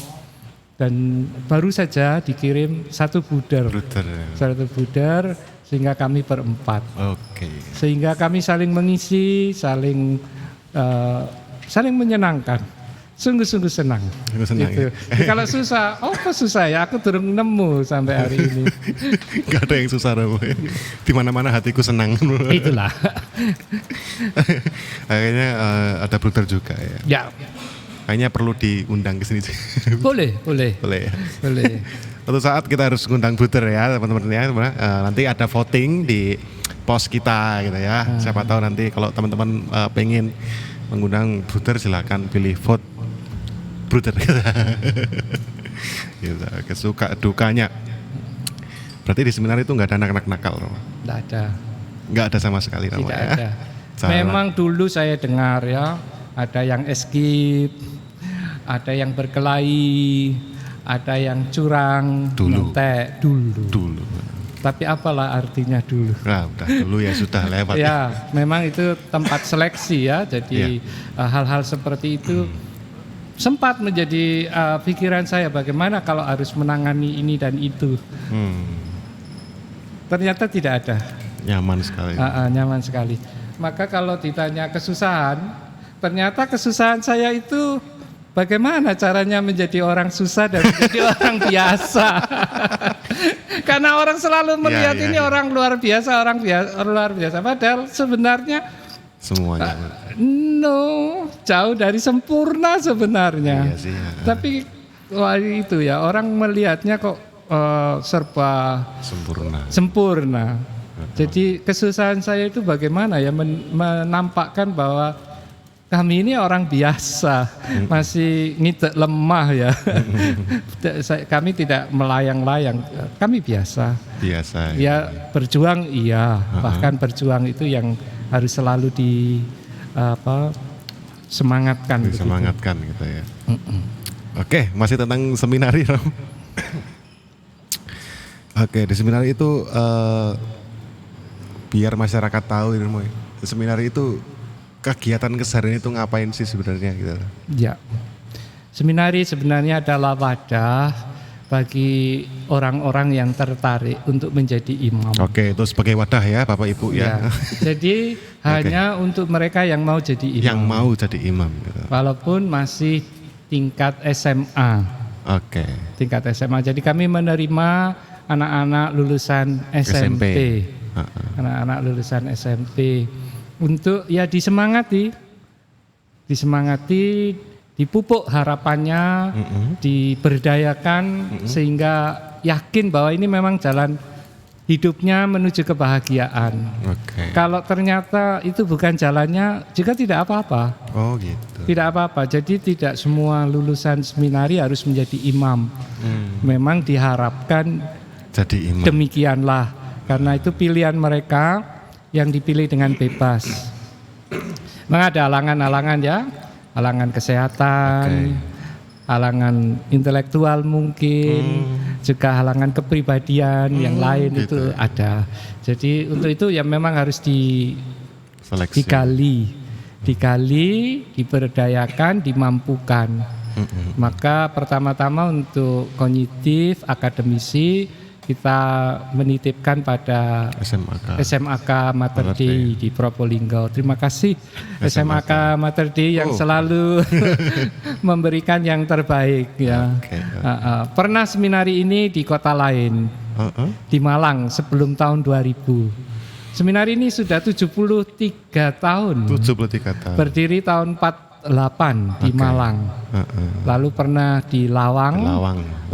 dan baru saja dikirim 1 buder. 1 buder sehingga kami berempat. Sehingga kami saling mengisi, saling menyenangkan, sungguh-sungguh senang. Gitu. Kalau susah, apa susah ya? Aku turun nemu sampai hari ini. Gak ada yang susah dong. Di mana-mana hatiku senang. Itulah. Akhirnya ada bruder juga ya. Ya. Kayaknya perlu diundang ke sini. Boleh. Ya? Boleh. Suatu saat kita harus ngundang bruder ya teman-teman ya. Nanti ada voting di post kita gitu ya. Siapa tahu nanti kalau teman-teman pengen mengundang bruder silakan pilih vote bruder. Gitu, kesuka dukanya. Berarti di seminar itu nggak ada anak-anak nakal, Romo? Nggak ada sama sekali, Romo. Tidak ada. Memang dulu saya dengar ya, ada yang escape, ada yang berkelahi, ada yang curang, nontek dulu. Tapi apalah artinya dulu? Nah, udah dulu ya sudah lewat. Ya, memang itu tempat seleksi ya. Jadi hal-hal seperti itu sempat menjadi pikiran saya bagaimana kalau harus menangani ini dan itu. Ternyata tidak ada. Nyaman sekali. Nyaman sekali. Maka kalau ditanya kesusahan, ternyata kesusahan saya itu bagaimana caranya menjadi orang susah dan menjadi orang biasa. Karena orang selalu melihat ini orang luar biasa, luar biasa. Padahal sebenarnya semuanya. No, jauh dari sempurna sebenarnya. Iya sih. Ya. Tapi wah itu ya, orang melihatnya kok serba sempurna. Jadi kesusahan saya itu bagaimana ya menampakkan bahwa kami ini orang biasa, masih ngidek lemah ya. Kami tidak melayang-layang, kami biasa. Biasa. Ya berjuang iya, bahkan berjuang itu yang harus selalu semangatkan. Disemangatkan gitu ya. Oke, masih tentang seminari, Rom. Oke, di seminari itu biar masyarakat tahu ini, seminari itu kegiatan keseharian itu ngapain sih sebenarnya gitu? Ya, seminari sebenarnya adalah wadah bagi orang-orang yang tertarik untuk menjadi imam. Oke, itu sebagai wadah ya Bapak Ibu ya. Jadi hanya untuk mereka yang mau jadi imam. Yang mau jadi imam. Gitu. Walaupun masih tingkat SMA. Oke. Tingkat SMA. Jadi kami menerima anak-anak lulusan SMP. Anak-anak lulusan SMP untuk ya disemangati, dipupuk harapannya, diberdayakan sehingga yakin bahwa ini memang jalan hidupnya menuju kebahagiaan. Kalau ternyata itu bukan jalannya, juga tidak apa-apa. Oh gitu. Tidak apa-apa. Jadi tidak semua lulusan seminari harus menjadi imam. Memang diharapkan jadi imam. Demikianlah, karena itu pilihan mereka yang dipilih dengan bebas. Memang ada halangan-halangan ya, halangan kesehatan, halangan intelektual mungkin, juga halangan kepribadian yang lain gitu. Itu ada. Jadi untuk itu ya memang harus digali, diberdayakan, dimampukan. Maka pertama-tama untuk kognitif, akademisi kita menitipkan pada SMAK Mater Dei di Probolinggo. Terima kasih SMAK Mater Dei yang selalu memberikan yang terbaik ya. Pernah seminari ini di kota lain, di Malang sebelum tahun 2000. Seminari ini sudah 73 tahun. 73 tahun. Berdiri tahun 48 di Malang. Lalu pernah di Lawang.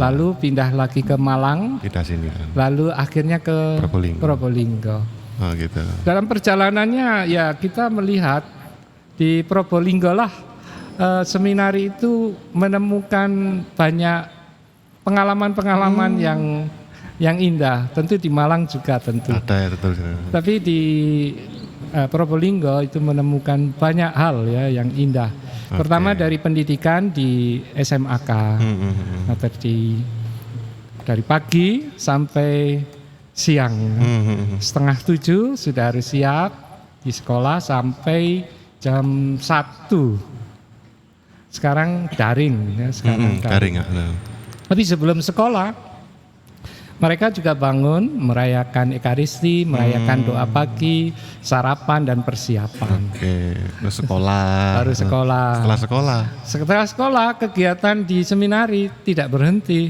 Lalu pindah lagi ke Malang. Pindah sini. Lalu akhirnya ke Probolinggo. Oh gitu. Dalam perjalanannya ya kita melihat di Probolinggo lah seminari itu menemukan banyak pengalaman-pengalaman yang indah. Tentu di Malang juga tentu. Ada ya tentu. Tapi di Probolinggo itu menemukan banyak hal ya yang indah. Pertama dari pendidikan di SMAK, dari pagi sampai siang, 6:30 sudah harus siap di sekolah sampai jam 1. Sekarang daring ya, daring. Tapi sebelum sekolah mereka juga bangun, merayakan Ekaristi, merayakan doa pagi, sarapan dan persiapan. Terus sekolah. Baru sekolah. Setelah sekolah, kegiatan di seminari tidak berhenti.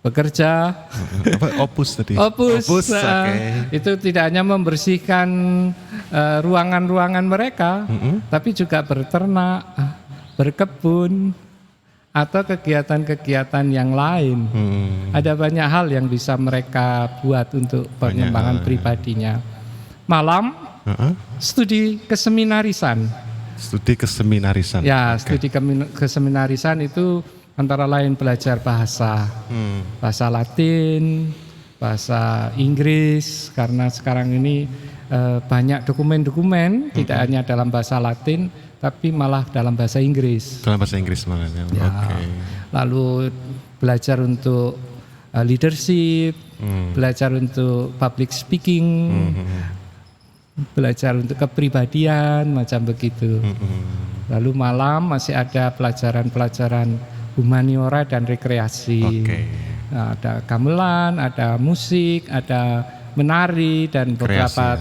Bekerja. Opus tadi. Opus. Itu tidak hanya membersihkan ruangan-ruangan mereka, tapi juga berternak, berkebun, atau kegiatan-kegiatan yang lain. Ada banyak hal yang bisa mereka buat untuk pengembangan pribadinya. Malam, studi keseminarisan. Ya, studi keseminarisan itu antara lain belajar bahasa Latin, bahasa Inggris, karena sekarang ini banyak dokumen-dokumen tidak hanya dalam bahasa Latin, tapi malah dalam bahasa Inggris. Dalam bahasa Inggris malah ya. Lalu belajar untuk leadership, belajar untuk public speaking, belajar untuk kepribadian, macam begitu. Lalu malam masih ada pelajaran-pelajaran humaniora dan rekreasi. Ada gamelan, ada musik, ada menari dan beberapa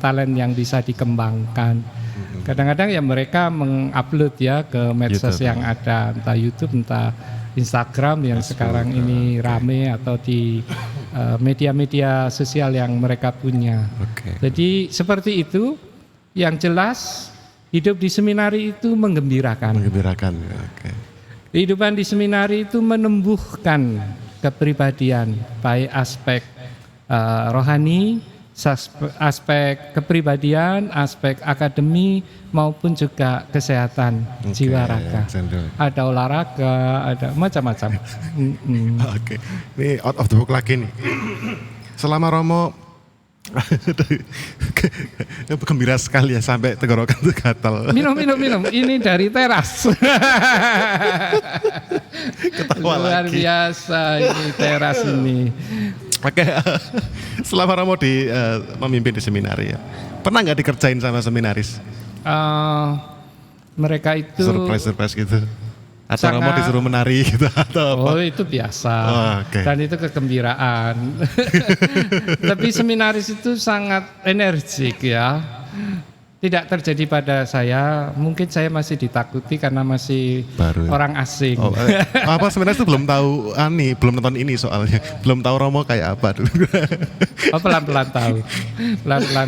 talent yang bisa dikembangkan. Kadang-kadang ya mereka mengupload ya ke medsos yang ada, entah YouTube, entah Instagram yang sekarang ini rame, atau di media-media sosial yang mereka punya. Jadi seperti itu yang jelas hidup di seminari itu menggembirakan. Menggembirakan. Oke. Kehidupan di seminari itu menumbuhkan kepribadian, baik aspek rohani, aspek kepribadian, aspek akademi maupun juga kesehatan jiwa raga. Ada olahraga, ada macam-macam. Oke, ini out of the book lagi nih. Selama Romo gembira sekali ya sampai tenggorokan itu gatal. Minum. Ini dari teras. Ketawa Luar lagi. biasa ini teras ini. Oke, selama Romo memimpin di seminari ya, pernah nggak dikerjain sama seminaris? Mereka itu Surprise gitu? Atau Romo sangat- disuruh menari gitu atau apa? Oh itu biasa, Oke. dan itu kegembiraan. Tapi seminaris itu sangat energik ya. Tidak terjadi pada saya, mungkin saya masih ditakuti karena masih Baru ya? orang asing. Apa seminaris itu belum tahu belum nonton ini soalnya, belum tahu Romo kayak apa dulu. Oh, pelan-pelan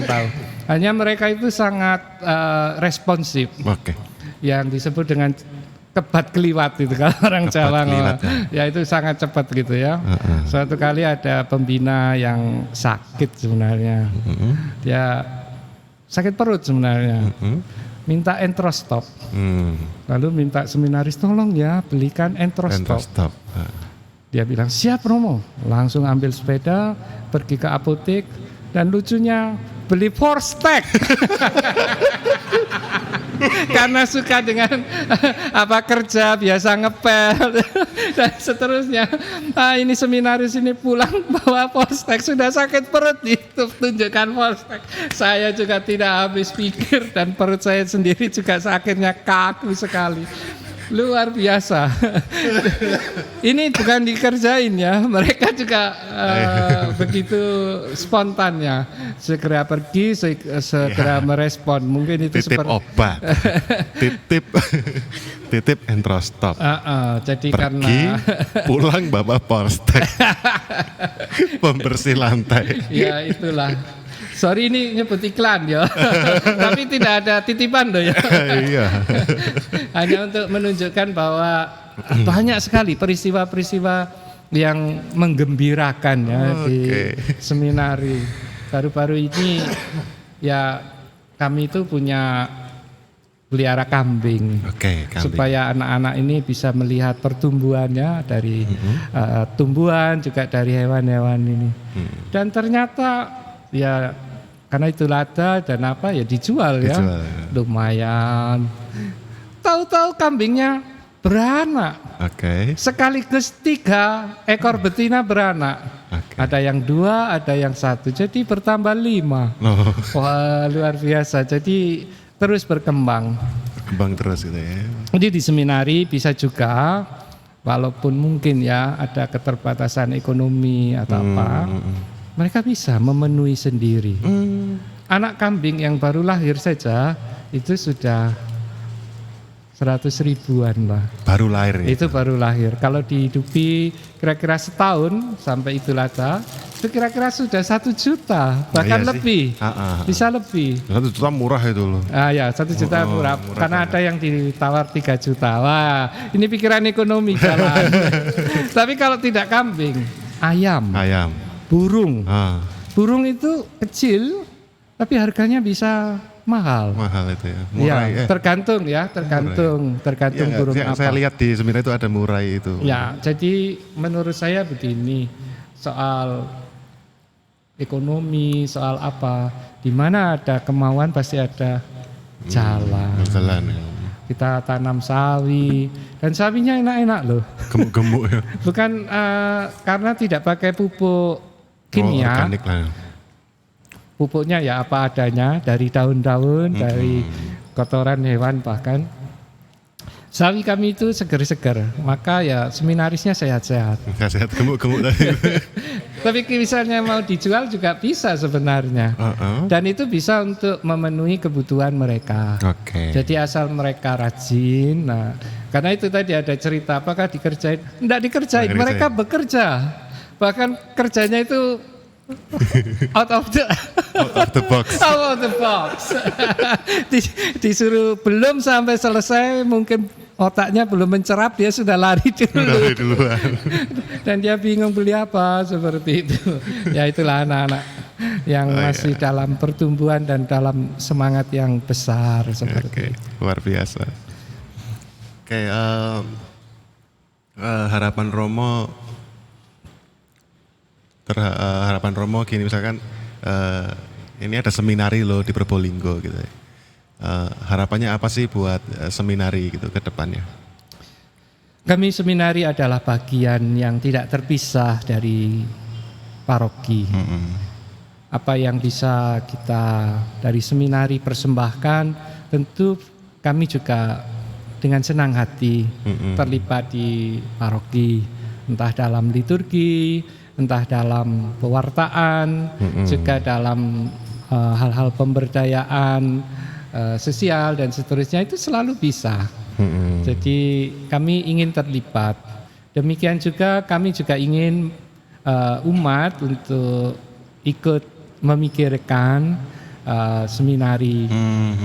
tahu. Hanya mereka itu sangat responsif, Oke. yang disebut dengan kebat keliwat itu kalau orang Kebat Jawa keliwat, ngomong. Ya itu sangat cepat gitu ya. Suatu kali ada pembina yang sakit sebenarnya. Dia sakit perut sebenarnya. Minta entrostop. Lalu minta seminaris tolong ya belikan entrostop. Stop. Dia bilang siap Romo. Langsung ambil sepeda pergi ke apotek dan lucunya beli Forstek. Karena suka dengan kerja biasa ngepel dan seterusnya. Ini seminaris ini pulang bawa Forstek, sudah sakit perut itu tunjukkan Forstek. Saya juga tidak habis pikir dan perut saya sendiri juga sakitnya kaku sekali. Luar biasa. Ini bukan dikerjain ya, mereka juga begitu spontannya. Segera pergi, segera merespon. Mungkin itu Titip seperti obat. Titip entrostop. jadi Pergi, karena pulang bawa Forstek. Pembersih lantai. ya itulah. Sorry ini nyebut iklan ya, tapi tidak ada titipan loh ya. Iya. Hanya untuk menunjukkan bahwa banyak sekali peristiwa-peristiwa yang menggembirakan ya di seminari. Baru-baru ini ya kami itu punya pelihara kambing. Oke, kambing. Supaya anak-anak ini bisa melihat pertumbuhannya dari tumbuhan juga dari hewan-hewan ini. Dan ternyata ya karena itu lada dan ya dijual ya. Lumayan. Tahu-tahu kambingnya beranak. Oke. Sekaligus 3 ekor betina beranak. Ada yang 2, ada yang 1. Jadi bertambah 5. Oh. Wah, luar biasa. Jadi terus berkembang. Berkembang terus gitu ya. Jadi di seminari bisa juga, walaupun mungkin ya ada keterbatasan ekonomi atau apa, mereka bisa memenuhi sendiri. Anak kambing yang baru lahir saja itu sudah 100 ribuan lah. Baru lahir ya? Itu baru lahir. Kalau dihidupi kira-kira setahun sampai Idul Adha, itu kira-kira sudah 1 juta, bahkan Iya sih. lebih. Bisa lebih. 1 juta murah itu loh. Ya 1 juta murah. Karena ada yang ditawar 3 juta. Wah, ini pikiran ekonomi jalan. Tapi kalau tidak kambing, ayam. Burung. Burung itu kecil, tapi harganya bisa mahal. Mahal itu ya. Murai. Tergantung burung apa. Saya lihat di seminari itu ada murai itu. Ya, jadi menurut saya begini, soal ekonomi, soal apa, di mana ada kemauan pasti ada jalan. Jalan ya. Kita tanam sawi dan sawinya enak-enak loh. Gemuk-gemuk ya. Bukan karena tidak pakai pupuk kimia. Organik lah. Pupuknya ya apa adanya dari daun-daun, dari kotoran hewan bahkan. Sawi kami itu segar-segar, maka ya seminarisnya sehat-sehat. Sehat gemuk-gemuk tadi. Tapi misalnya mau dijual juga bisa sebenarnya. Dan itu bisa untuk memenuhi kebutuhan mereka. Jadi asal mereka rajin. Nah, karena itu tadi ada cerita apakah dikerjain? Enggak dikerjain, mereka bekerja. Bahkan kerjanya itu out of the Out of the box. out of the box. Disuruh belum sampai selesai, mungkin otaknya belum mencerap, dia sudah lari dulu. Dari duluan. Dan dia bingung beli apa, seperti itu. Ya itulah anak-anak yang masih dalam pertumbuhan dan dalam semangat yang besar seperti Oke, luar biasa. Oke, harapan Romo harapan Romo gini misalkan ini ada seminari loh di Probolinggo gitu. Harapannya apa sih buat seminari gitu ke depannya? Kami seminari adalah bagian yang tidak terpisah dari paroki. Apa yang bisa kita dari seminari persembahkan, tentu kami juga dengan senang hati terlibat di paroki, entah dalam liturgi, entah dalam pewartaan, juga dalam hal-hal pemberdayaan sosial dan seterusnya, itu selalu bisa. Jadi kami ingin terlibat. Demikian juga kami juga ingin umat untuk ikut memikirkan seminari.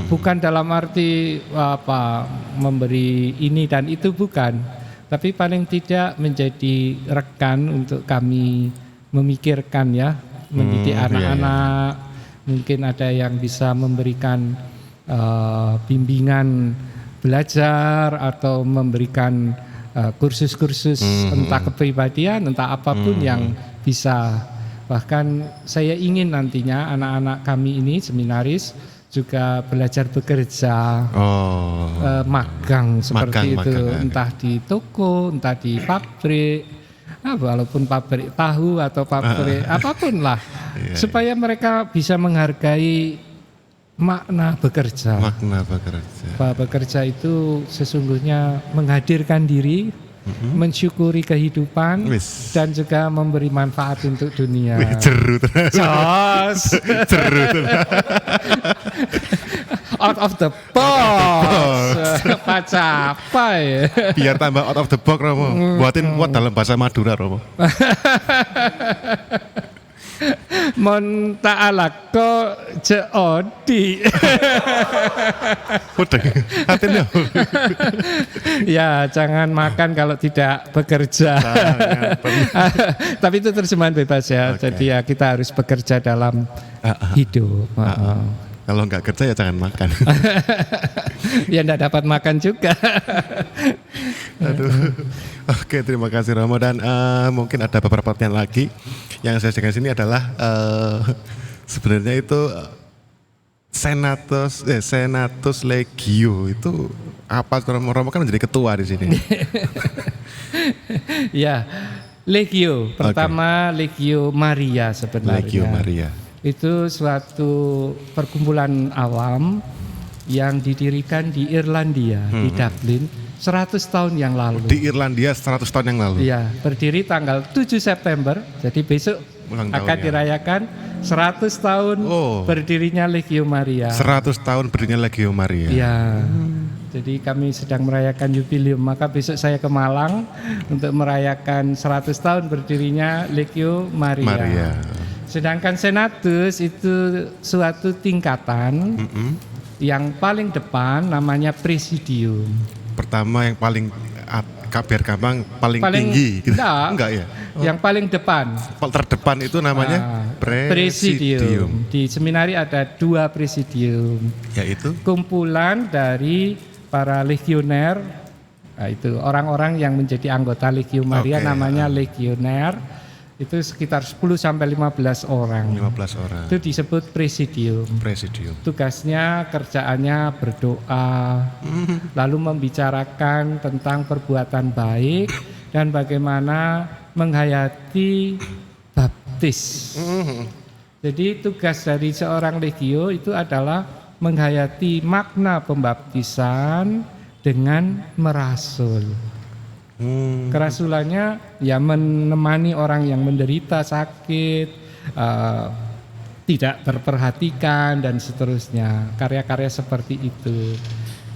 Bukan dalam arti memberi ini dan itu, bukan. Tapi paling tidak menjadi rekan untuk kami memikirkan ya, mendidik anak-anak. Mungkin ada yang bisa memberikan bimbingan belajar atau memberikan kursus-kursus entah kepribadian, entah apapun yang bisa. Bahkan saya ingin nantinya anak-anak kami ini seminaris juga belajar bekerja, magang seperti itu, entah di toko, entah di pabrik, walaupun pabrik tahu atau pabrik apapun lah, supaya mereka bisa menghargai makna bekerja. Makna bekerja. Bahwa bekerja itu sesungguhnya menghadirkan diri, mensyukuri kehidupan, dan juga memberi manfaat untuk dunia. Jeru terus. Jos. Jeru terus. Out of the box. Capai. Biar tambah out of the box Romo. Buatin kuat dalam bahasa Madura Romo. Mon ta'alako jeodi. Udah, hatinya. Ya, jangan makan kalau tidak bekerja. Tapi itu terjemahan bebas ya. Jadi ya kita harus bekerja dalam hidup. Kalau nggak kerja ya jangan makan. Ya enggak dapat makan juga. Aduh. Oke, terima kasih Romo, dan mungkin ada beberapa pertanyaan lagi yang saya dengan sini adalah sebenarnya itu Senatus Legio itu apa? Romo kan menjadi ketua di sini. Ya, Legio pertama Legio Maria sebenarnya. Legio Maria. Itu suatu perkumpulan awam yang didirikan di Irlandia, di Dublin 100 tahun yang lalu. Di Irlandia 100 tahun yang lalu. Iya, berdiri tanggal 7 September. Jadi besok akan dirayakan 100 tahun berdirinya Legio Maria. 100 tahun berdirinya Legio Maria. Iya. Jadi kami sedang merayakan jubileum, maka besok saya ke Malang untuk merayakan 100 tahun berdirinya Legio Maria. Sedangkan Senatus itu suatu tingkatan yang paling depan namanya Presidium. Pertama yang paling biar gampang paling tinggi gitu. Enggak ya? Yang paling depan. Terdepan itu namanya Presidium. Di seminari ada 2 presidium. Yaitu kumpulan dari para legioner. Nah, itu orang-orang yang menjadi anggota Legio Maria namanya legioner. Itu sekitar 10 sampai 15 orang. 15 orang. Itu disebut presidium. Tugasnya, kerjaannya berdoa, lalu membicarakan tentang perbuatan baik dan bagaimana menghayati baptis. Jadi tugas dari seorang legio itu adalah menghayati makna pembaptisan dengan merasul. Kerasulannya ya menemani orang yang menderita sakit, tidak terperhatikan dan seterusnya, karya-karya seperti itu.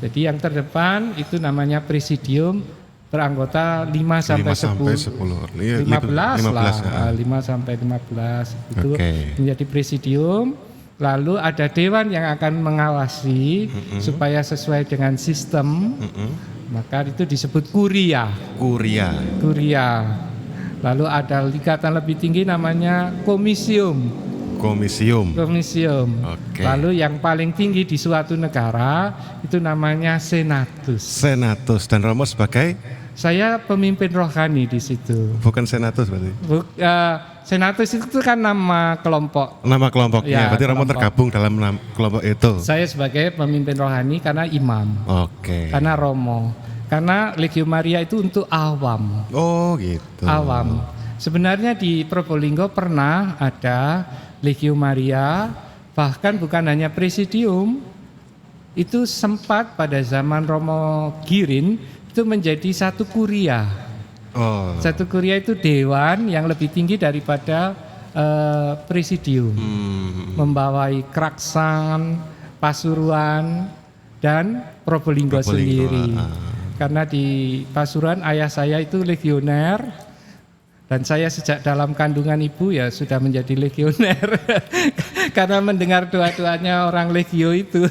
Jadi yang terdepan itu namanya Presidium, beranggota 5 sampai 10. 15 lah, ya. 5 sampai 15 itu Oke. menjadi presidium. Lalu ada dewan yang akan mengawasi supaya sesuai dengan sistem. Maka itu disebut kuria. Kuria. Lalu ada tingkatan lebih tinggi namanya komisium. Oke. Lalu yang paling tinggi di suatu negara itu namanya senatus. Dan Romo sebagai Saya pemimpin rohani di situ. bukan senatus berarti. Senatus itu kan nama kelompok. Nama kelompoknya. Ya, Berarti Romo kelompok. tergabung dalam kelompok itu. Saya sebagai pemimpin rohani karena imam, Oke. karena romo, karena Legio Maria itu untuk awam. Oh gitu. Awam. Sebenarnya di Probolinggo pernah ada Legio Maria, bahkan bukan hanya presidium, itu sempat pada zaman Romo Girin itu menjadi satu kuria. Oh. Satu kuria itu dewan yang lebih tinggi daripada presidium, membawai Kraksan, Pasuruan, dan Probolinggo sendiri. Karena di Pasuruan ayah saya itu legioner, dan saya sejak dalam kandungan ibu ya sudah menjadi legioner. Karena mendengar doa-doanya orang legio itu,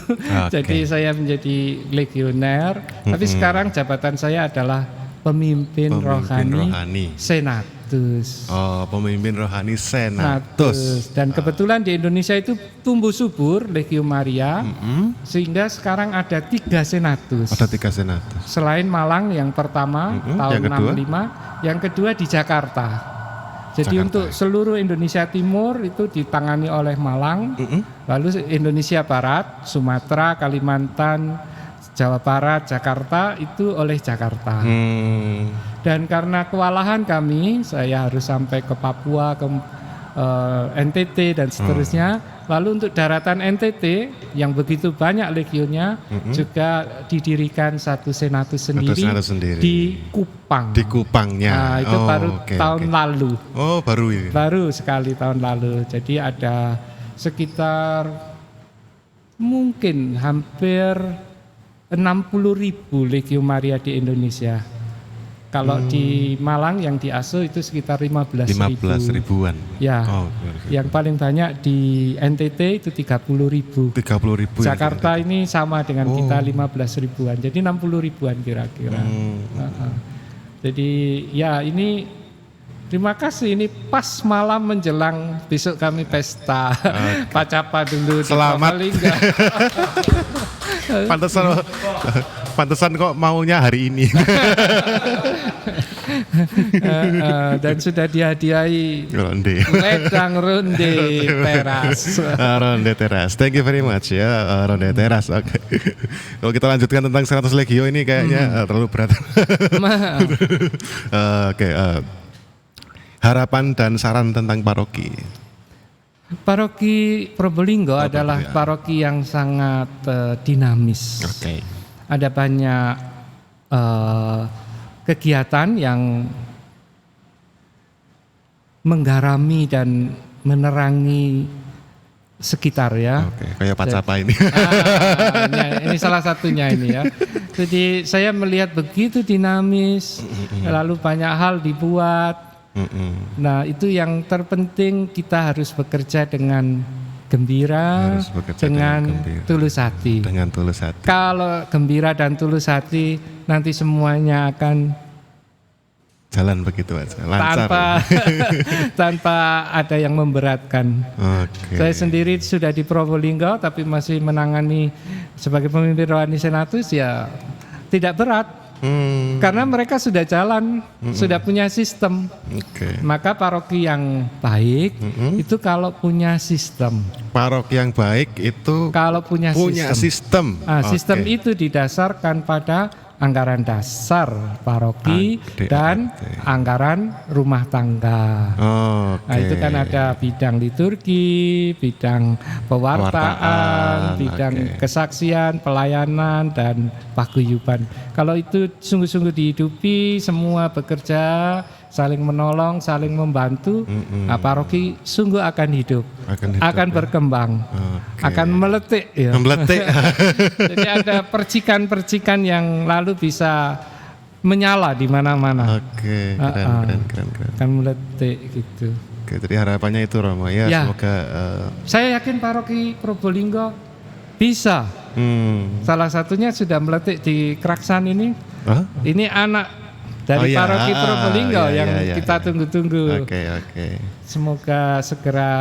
jadi saya menjadi legioner. Tapi sekarang jabatan saya adalah pemimpin rohani senatus. Oh, pemimpin rohani senatus. Dan kebetulan di Indonesia itu tumbuh subur Legio Maria, sehingga sekarang ada 3 senatus. Ada 3 senatus. Selain Malang yang pertama tahun yang kedua? 65, yang kedua di Jakarta. Jadi untuk seluruh Indonesia Timur itu ditangani oleh Malang, lalu Indonesia Barat, Sumatera, Kalimantan, Jawa Barat, Jakarta itu oleh Jakarta. Dan karena kewalahan kami, saya harus sampai ke Papua, ke NTT dan seterusnya. Lalu untuk daratan NTT yang begitu banyak legionya juga didirikan satu senatus sendiri di Kupang. Di Kupangnya. Nah, itu baru tahun lalu. Oh, baru ini. Baru sekali tahun lalu. Jadi ada sekitar mungkin hampir 60.000 Legio Maria di Indonesia. Kalau di Malang yang diasuh itu sekitar 15 ribuan. Ya, yang paling banyak di NTT itu 30.000. 30.000. Jakarta ini sama dengan kita 15 ribuan. Jadi 60 ribuan kira-kira. Jadi ya ini terima kasih, ini pas malam menjelang besok kami pesta. Pacapa dulu. Selamat. Pantesan kok maunya hari ini. Dan sudah dihadiahi wedang ronde teras. Ronde teras. Thank you very much ya, ronde teras. Oke. Kalau kita lanjutkan tentang 100 Legio ini kayaknya terlalu berat. Oke. Harapan dan saran tentang paroki. Paroki Probolinggo adalah paroki yang sangat dinamis. Ada banyak kegiatan yang menggarami dan menerangi sekitar ya. Kayak Pacapa ini. Ini salah satunya ini ya. Jadi saya melihat begitu dinamis, lalu banyak hal dibuat. Nah itu yang terpenting, kita harus bekerja dengan gembira, dengan tulus hati. Kalau gembira dan tulus hati, nanti semuanya akan jalan begitu aja, lancar. Tanpa ada yang memberatkan. Saya sendiri sudah di Probolinggo, tapi masih menangani sebagai pemimpin rohani senatus ya tidak berat. Karena mereka sudah jalan, sudah punya sistem. Maka paroki yang baik itu kalau punya sistem. Paroki yang baik itu kalau punya sistem. Sistem itu didasarkan pada anggaran dasar paroki dan anggaran rumah tangga. Nah itu kan ada bidang liturgi, bidang pewartaan, bidang kesaksian, pelayanan, dan paguyuban. Kalau itu sungguh-sungguh dihidupi, semua bekerja, saling menolong, saling membantu, paroki sungguh akan hidup, akan berkembang, akan meletik. Ya. Meletik. Jadi ada percikan-percikan yang lalu bisa menyala di mana-mana. Oke, keren. Kan meletik gitu. Oke, jadi harapannya itu Romo ya, Ya. semoga Saya yakin paroki Probolinggo bisa. Salah satunya sudah meletik di Kraksan ini. Hah? Ini anak dari Oh, ya. paroki Probolinggo yang kita tunggu-tunggu. Oke. Semoga segera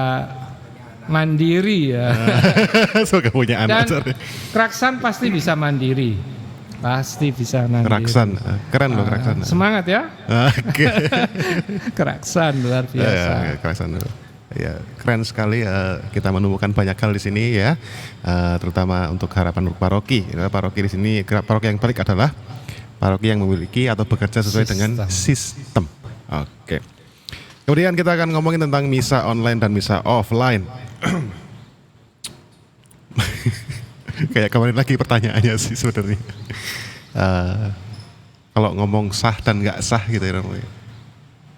mandiri ya. Semoga punya Dan anak. sorry. Kraksan pasti bisa mandiri. Pasti bisa mandiri. Kraksan, keren loh Kraksan. Semangat ya. Oke. Kraksan luar biasa. Ya, Kraksan dulu. Ya, keren sekali kita menemukan banyak hal di sini ya, terutama untuk harapan untuk paroki. Ya, paroki di sini, paroki yang baik adalah paroki yang memiliki atau bekerja sesuai dengan sistem. Oke. Kemudian kita akan ngomongin tentang misa online dan misa offline. Kayak kemarin lagi pertanyaannya sih sebenarnya. Kalau ngomong sah dan nggak sah gitu ya Romo.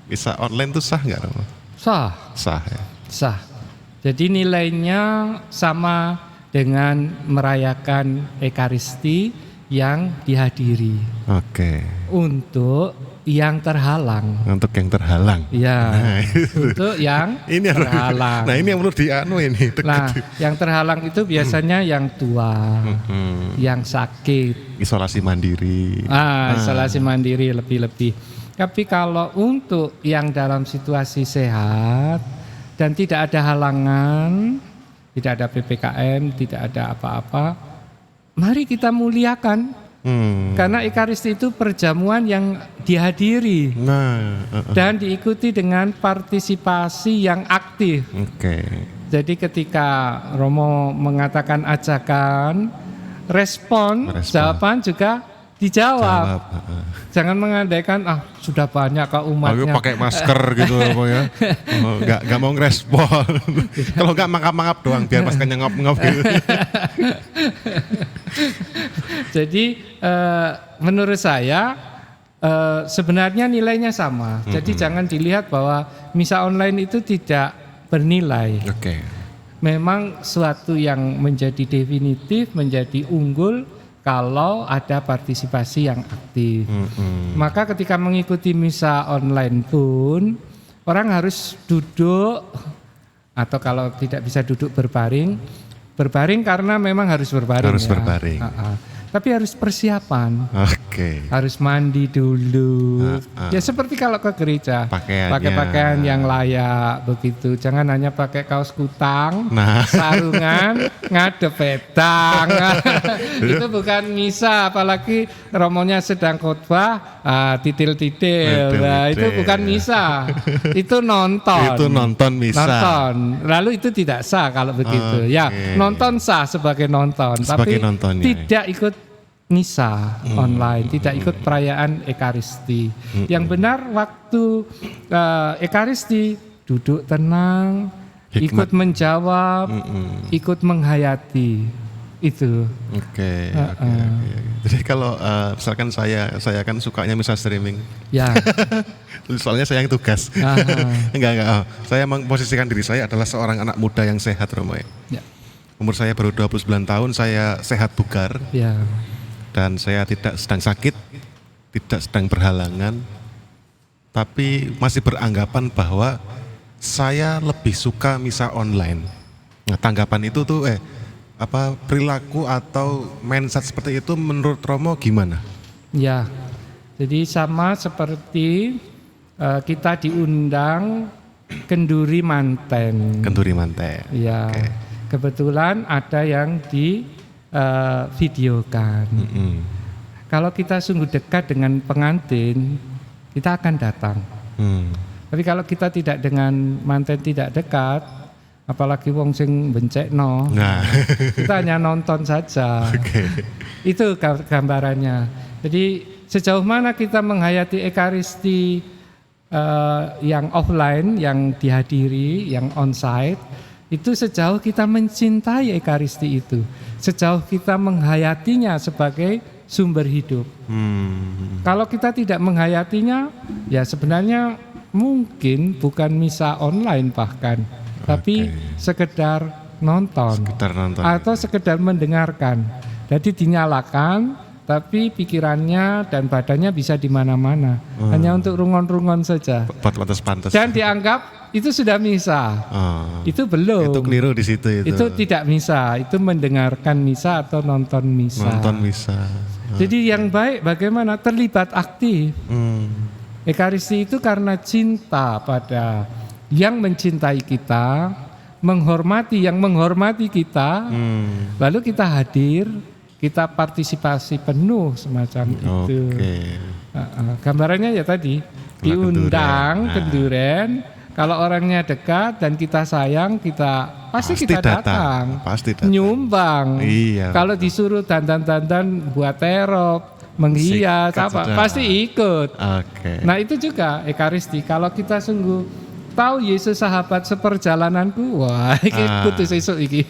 Misa online tuh sah nggak Romo? Sah. Sah ya. Sah. Jadi nilainya sama dengan merayakan Ekaristi yang dihadiri. Oke. Untuk yang terhalang. Untuk yang terhalang. Ya. Nah, Untuk yang ini terhalang. Nah, ini yang perlu ini. Nah, yang terhalang itu biasanya yang tua, yang sakit. Isolasi mandiri. Isolasi mandiri lebih-lebih. Tapi kalau untuk yang dalam situasi sehat dan tidak ada halangan, tidak ada PPKM, tidak ada apa-apa, mari kita muliakan. Karena Ekaristi itu perjamuan yang dihadiri dan diikuti dengan partisipasi yang aktif. Oke. Jadi ketika Romo mengatakan ajakan, respon. Jawaban juga dijawab. Jangan mengandaikan sudah banyak kok umatnya. Aku pakai masker gitu ya. Nggak mau ngerespon. Kalau nggak mangap-mangap doang biar pas ngap-ngap gitu. Jadi menurut saya sebenarnya nilainya sama. Jadi jangan dilihat bahwa misa online itu tidak bernilai. Oke. Memang suatu yang menjadi definitif, menjadi unggul kalau ada partisipasi yang aktif. Maka ketika mengikuti misa online pun orang harus duduk atau kalau tidak bisa duduk berbaring karena memang harus berbaring. Harus berbaring. Tapi harus persiapan. Oke. Harus mandi dulu. Ya seperti kalau ke gereja, pakai pakaian yang layak begitu. Jangan hanya pakai kaos kutang, sarungan, ngadep pedang. Itu bukan misa, apalagi romonya sedang khotbah, titil-titil. Nah, itu bukan misa. Itu nonton. Itu nonton misa. Nonton. Lalu itu tidak sah kalau begitu. Ya, nonton sah sebagai nonton, tapi tidak ikut misa online, tidak ikut perayaan Ekaristi. Yang benar waktu Ekaristi duduk tenang, ikut menjawab, ikut menghayati itu. Oke. Jadi kalau misalkan saya kan sukanya misa streaming. Ya. Soalnya saya yang tugas. Enggak. Saya memposisikan diri saya adalah seorang anak muda yang sehat, Romo. Ya. Umur saya baru 29 tahun, saya sehat bugar. Ya. Dan saya tidak sedang sakit, tidak sedang berhalangan, tapi masih beranggapan bahwa saya lebih suka misa online. Nah, tanggapan itu tuh perilaku atau mindset seperti itu menurut Romo gimana? Ya, jadi sama seperti kita diundang kenduri manten. Kenduri manten. Ya, kebetulan ada yang di videokan. Kalau kita sungguh dekat dengan pengantin, kita akan datang. Tapi kalau kita tidak dengan manten tidak dekat, apalagi wong sing bencekno, kita hanya nonton saja. Itu gambarannya. Jadi sejauh mana kita menghayati Ekaristi yang offline, yang dihadiri, yang onsite, itu sejauh kita mencintai Ekaristi itu, sejauh kita menghayatinya sebagai sumber hidup. Kalau kita tidak menghayatinya, ya sebenarnya mungkin bukan misa online bahkan, tapi sekedar nonton atau sekedar mendengarkan. Jadi dinyalakan, tapi pikirannya dan badannya bisa di mana-mana. Hanya untuk rungon-rungon saja. Pantas-pantas. Dan dianggap itu sudah misa. Itu belum. Itu keliru di situ itu. Itu tidak misa, itu mendengarkan misa atau nonton misa. Nonton misa. Jadi yang baik bagaimana? Terlibat aktif. Ekaristi itu karena cinta pada yang mencintai kita, menghormati yang menghormati kita, lalu kita hadir, kita partisipasi penuh semacam itu. Gambarannya ya tadi diundang kenduren. Kalau orangnya dekat dan kita sayang, pasti kita datang. Pasti datang. Nyumbang. Iya. Kalau disuruh dandan-dandan buat terop, menghias pasti ikut. Nah itu juga ekaristi. Kalau kita sungguh tahu Yesus sahabat seperjalananku, wah iki kudu sesuk iki.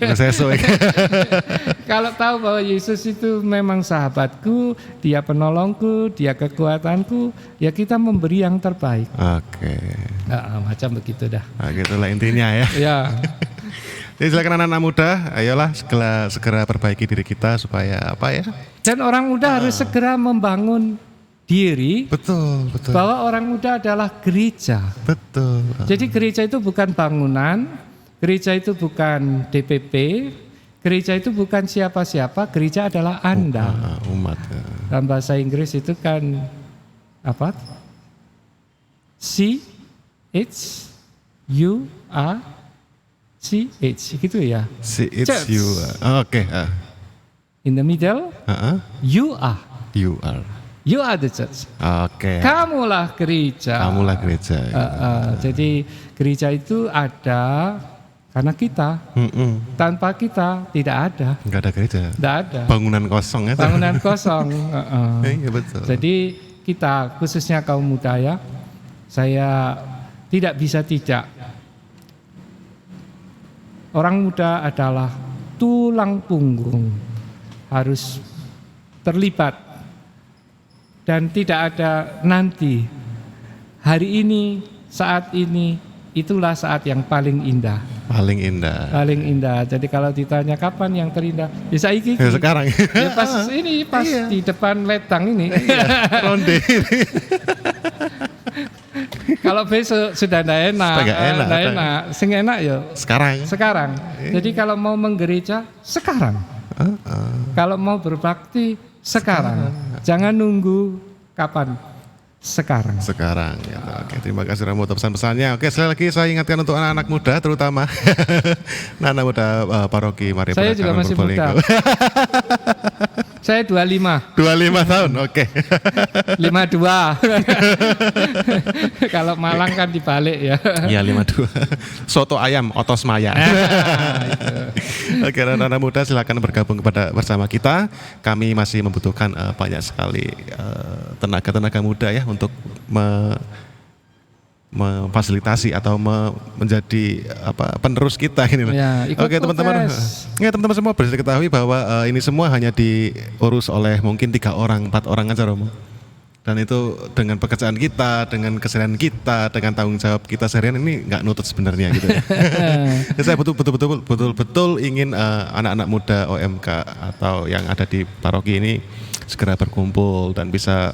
Kalau tahu bahwa Yesus itu memang sahabatku, dia penolongku, dia kekuatanku, ya kita memberi yang terbaik. Macam begitu dah. Nah, gitulah intinya ya. Ya. Jadi silakan anak-anak muda, ayolah segera perbaiki diri kita supaya apa ya? Dan orang muda harus segera membangun diri. Betul. Bahwa orang muda adalah gereja. Betul. Jadi gereja itu bukan bangunan, gereja itu bukan DPP, gereja itu bukan siapa-siapa, gereja adalah Anda. Umat. Dalam bahasa Inggris itu kan apa? C-H-U-A-C-H gitu ya. C-H-U. Oke. In the middle, you are. You are the church. Kamulah gereja. Jadi gereja itu ada karena kita. Tanpa kita tidak ada. Enggak ada gereja. Tidak ada. Bangunan kosong ya. Bangunan kosong. Iya betul. Jadi kita khususnya kaum muda ya, saya tidak bisa tidak. Orang muda adalah tulang punggung, harus terlibat. Dan tidak ada nanti, hari ini, saat ini, itulah saat yang paling indah. Paling indah. Jadi kalau ditanya kapan yang terindah, bisa iki. Ya sekarang. Ya pas di depan letang ini. Ronde. Kalau besok sudah tidak enak. Sing enak ya. Sekarang. Jadi kalau mau menggereja, sekarang. Kalau mau berbakti, sekarang. Jangan nunggu kapan. Sekarang. Ya. Oke, terima kasih Romo untuk pesan-pesannya. Oke, sekali lagi saya ingatkan untuk anak-anak muda terutama anak muda paroki Maria Saya juga masih muda. Saya 25 tahun, oke. 52. Kalau Malang kan dibalik ya. Iya 52. Soto ayam otos maya. Oke, anak-anak muda silakan bergabung bersama kita. Kami masih membutuhkan banyak sekali tenaga muda ya untuk memfasilitasi atau menjadi penerus kita ini. Ya, oke teman-teman. Ya teman-teman semua bisa diketahui bahwa ini semua hanya diurus oleh mungkin 3 orang, 4 orang aja Romo. Dan itu dengan pekerjaan kita, dengan keseharian kita, dengan tanggung jawab kita seharian ini nggak nutut sebenarnya gitu ya. Saya betul-betul ingin anak-anak muda OMK atau yang ada di paroki ini segera berkumpul dan bisa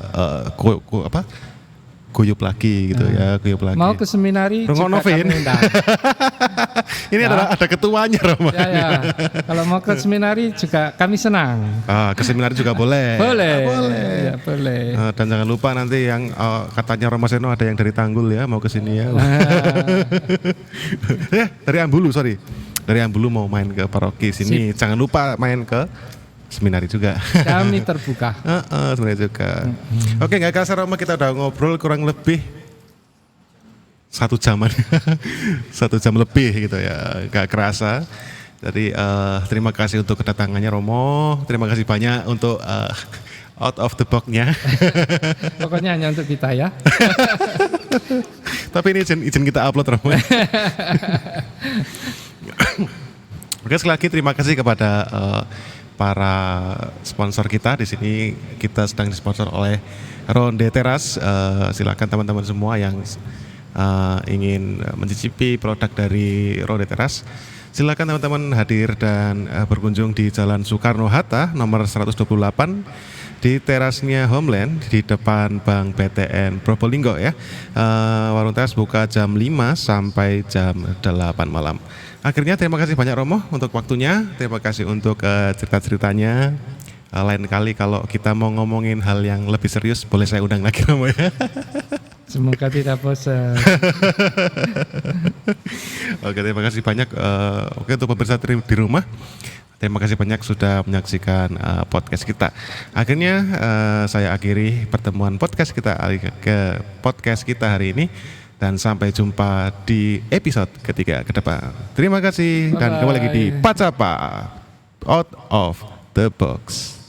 guyup lagi gitu ya, Mau ke seminari juga kami undang. Ini ada ketuanya Romo. Ya. Kalau mau ke seminari juga kami senang. Ke seminari juga boleh. Boleh. Dan jangan lupa nanti yang katanya Romo Seno ada yang dari Tanggul ya mau ke sini ya. Dari Ambulu mau main ke paroki sini. Sip. Jangan lupa main ke seminari juga. Kami terbuka. Seminari juga. Oke, nggak kerasa Romo kita udah ngobrol kurang lebih 1 jaman. 1 jam lebih gitu ya. Nggak kerasa. Jadi terima kasih untuk kedatangannya Romo. Terima kasih banyak untuk out of the box-nya. Pokoknya hanya untuk kita ya. Tapi ini izin kita upload Romo. Oke, sekali lagi terima kasih kepada para sponsor kita. Di sini kita sedang disponsor oleh Ronde Teras. Silakan teman-teman semua yang ingin mencicipi produk dari Ronde Teras, silakan teman-teman hadir dan berkunjung di Jalan Soekarno Hatta nomor 128 di terasnya Homeland di depan Bank BTN Probolinggo ya. Warung teras buka jam 5 sampai jam 8 malam. Akhirnya terima kasih banyak Romo untuk waktunya, terima kasih untuk cerita-ceritanya. Lain kali kalau kita mau ngomongin hal yang lebih serius boleh saya undang lagi Romo ya. Semoga tidak bosan. Oke, terima kasih banyak. Oke, untuk pemirsa di rumah, terima kasih banyak sudah menyaksikan podcast kita. Akhirnya saya akhiri pertemuan podcast kita hari ini dan sampai jumpa di episode ketiga ke depan. Terima kasih dan kembali lagi di Pacapa Out of the Box.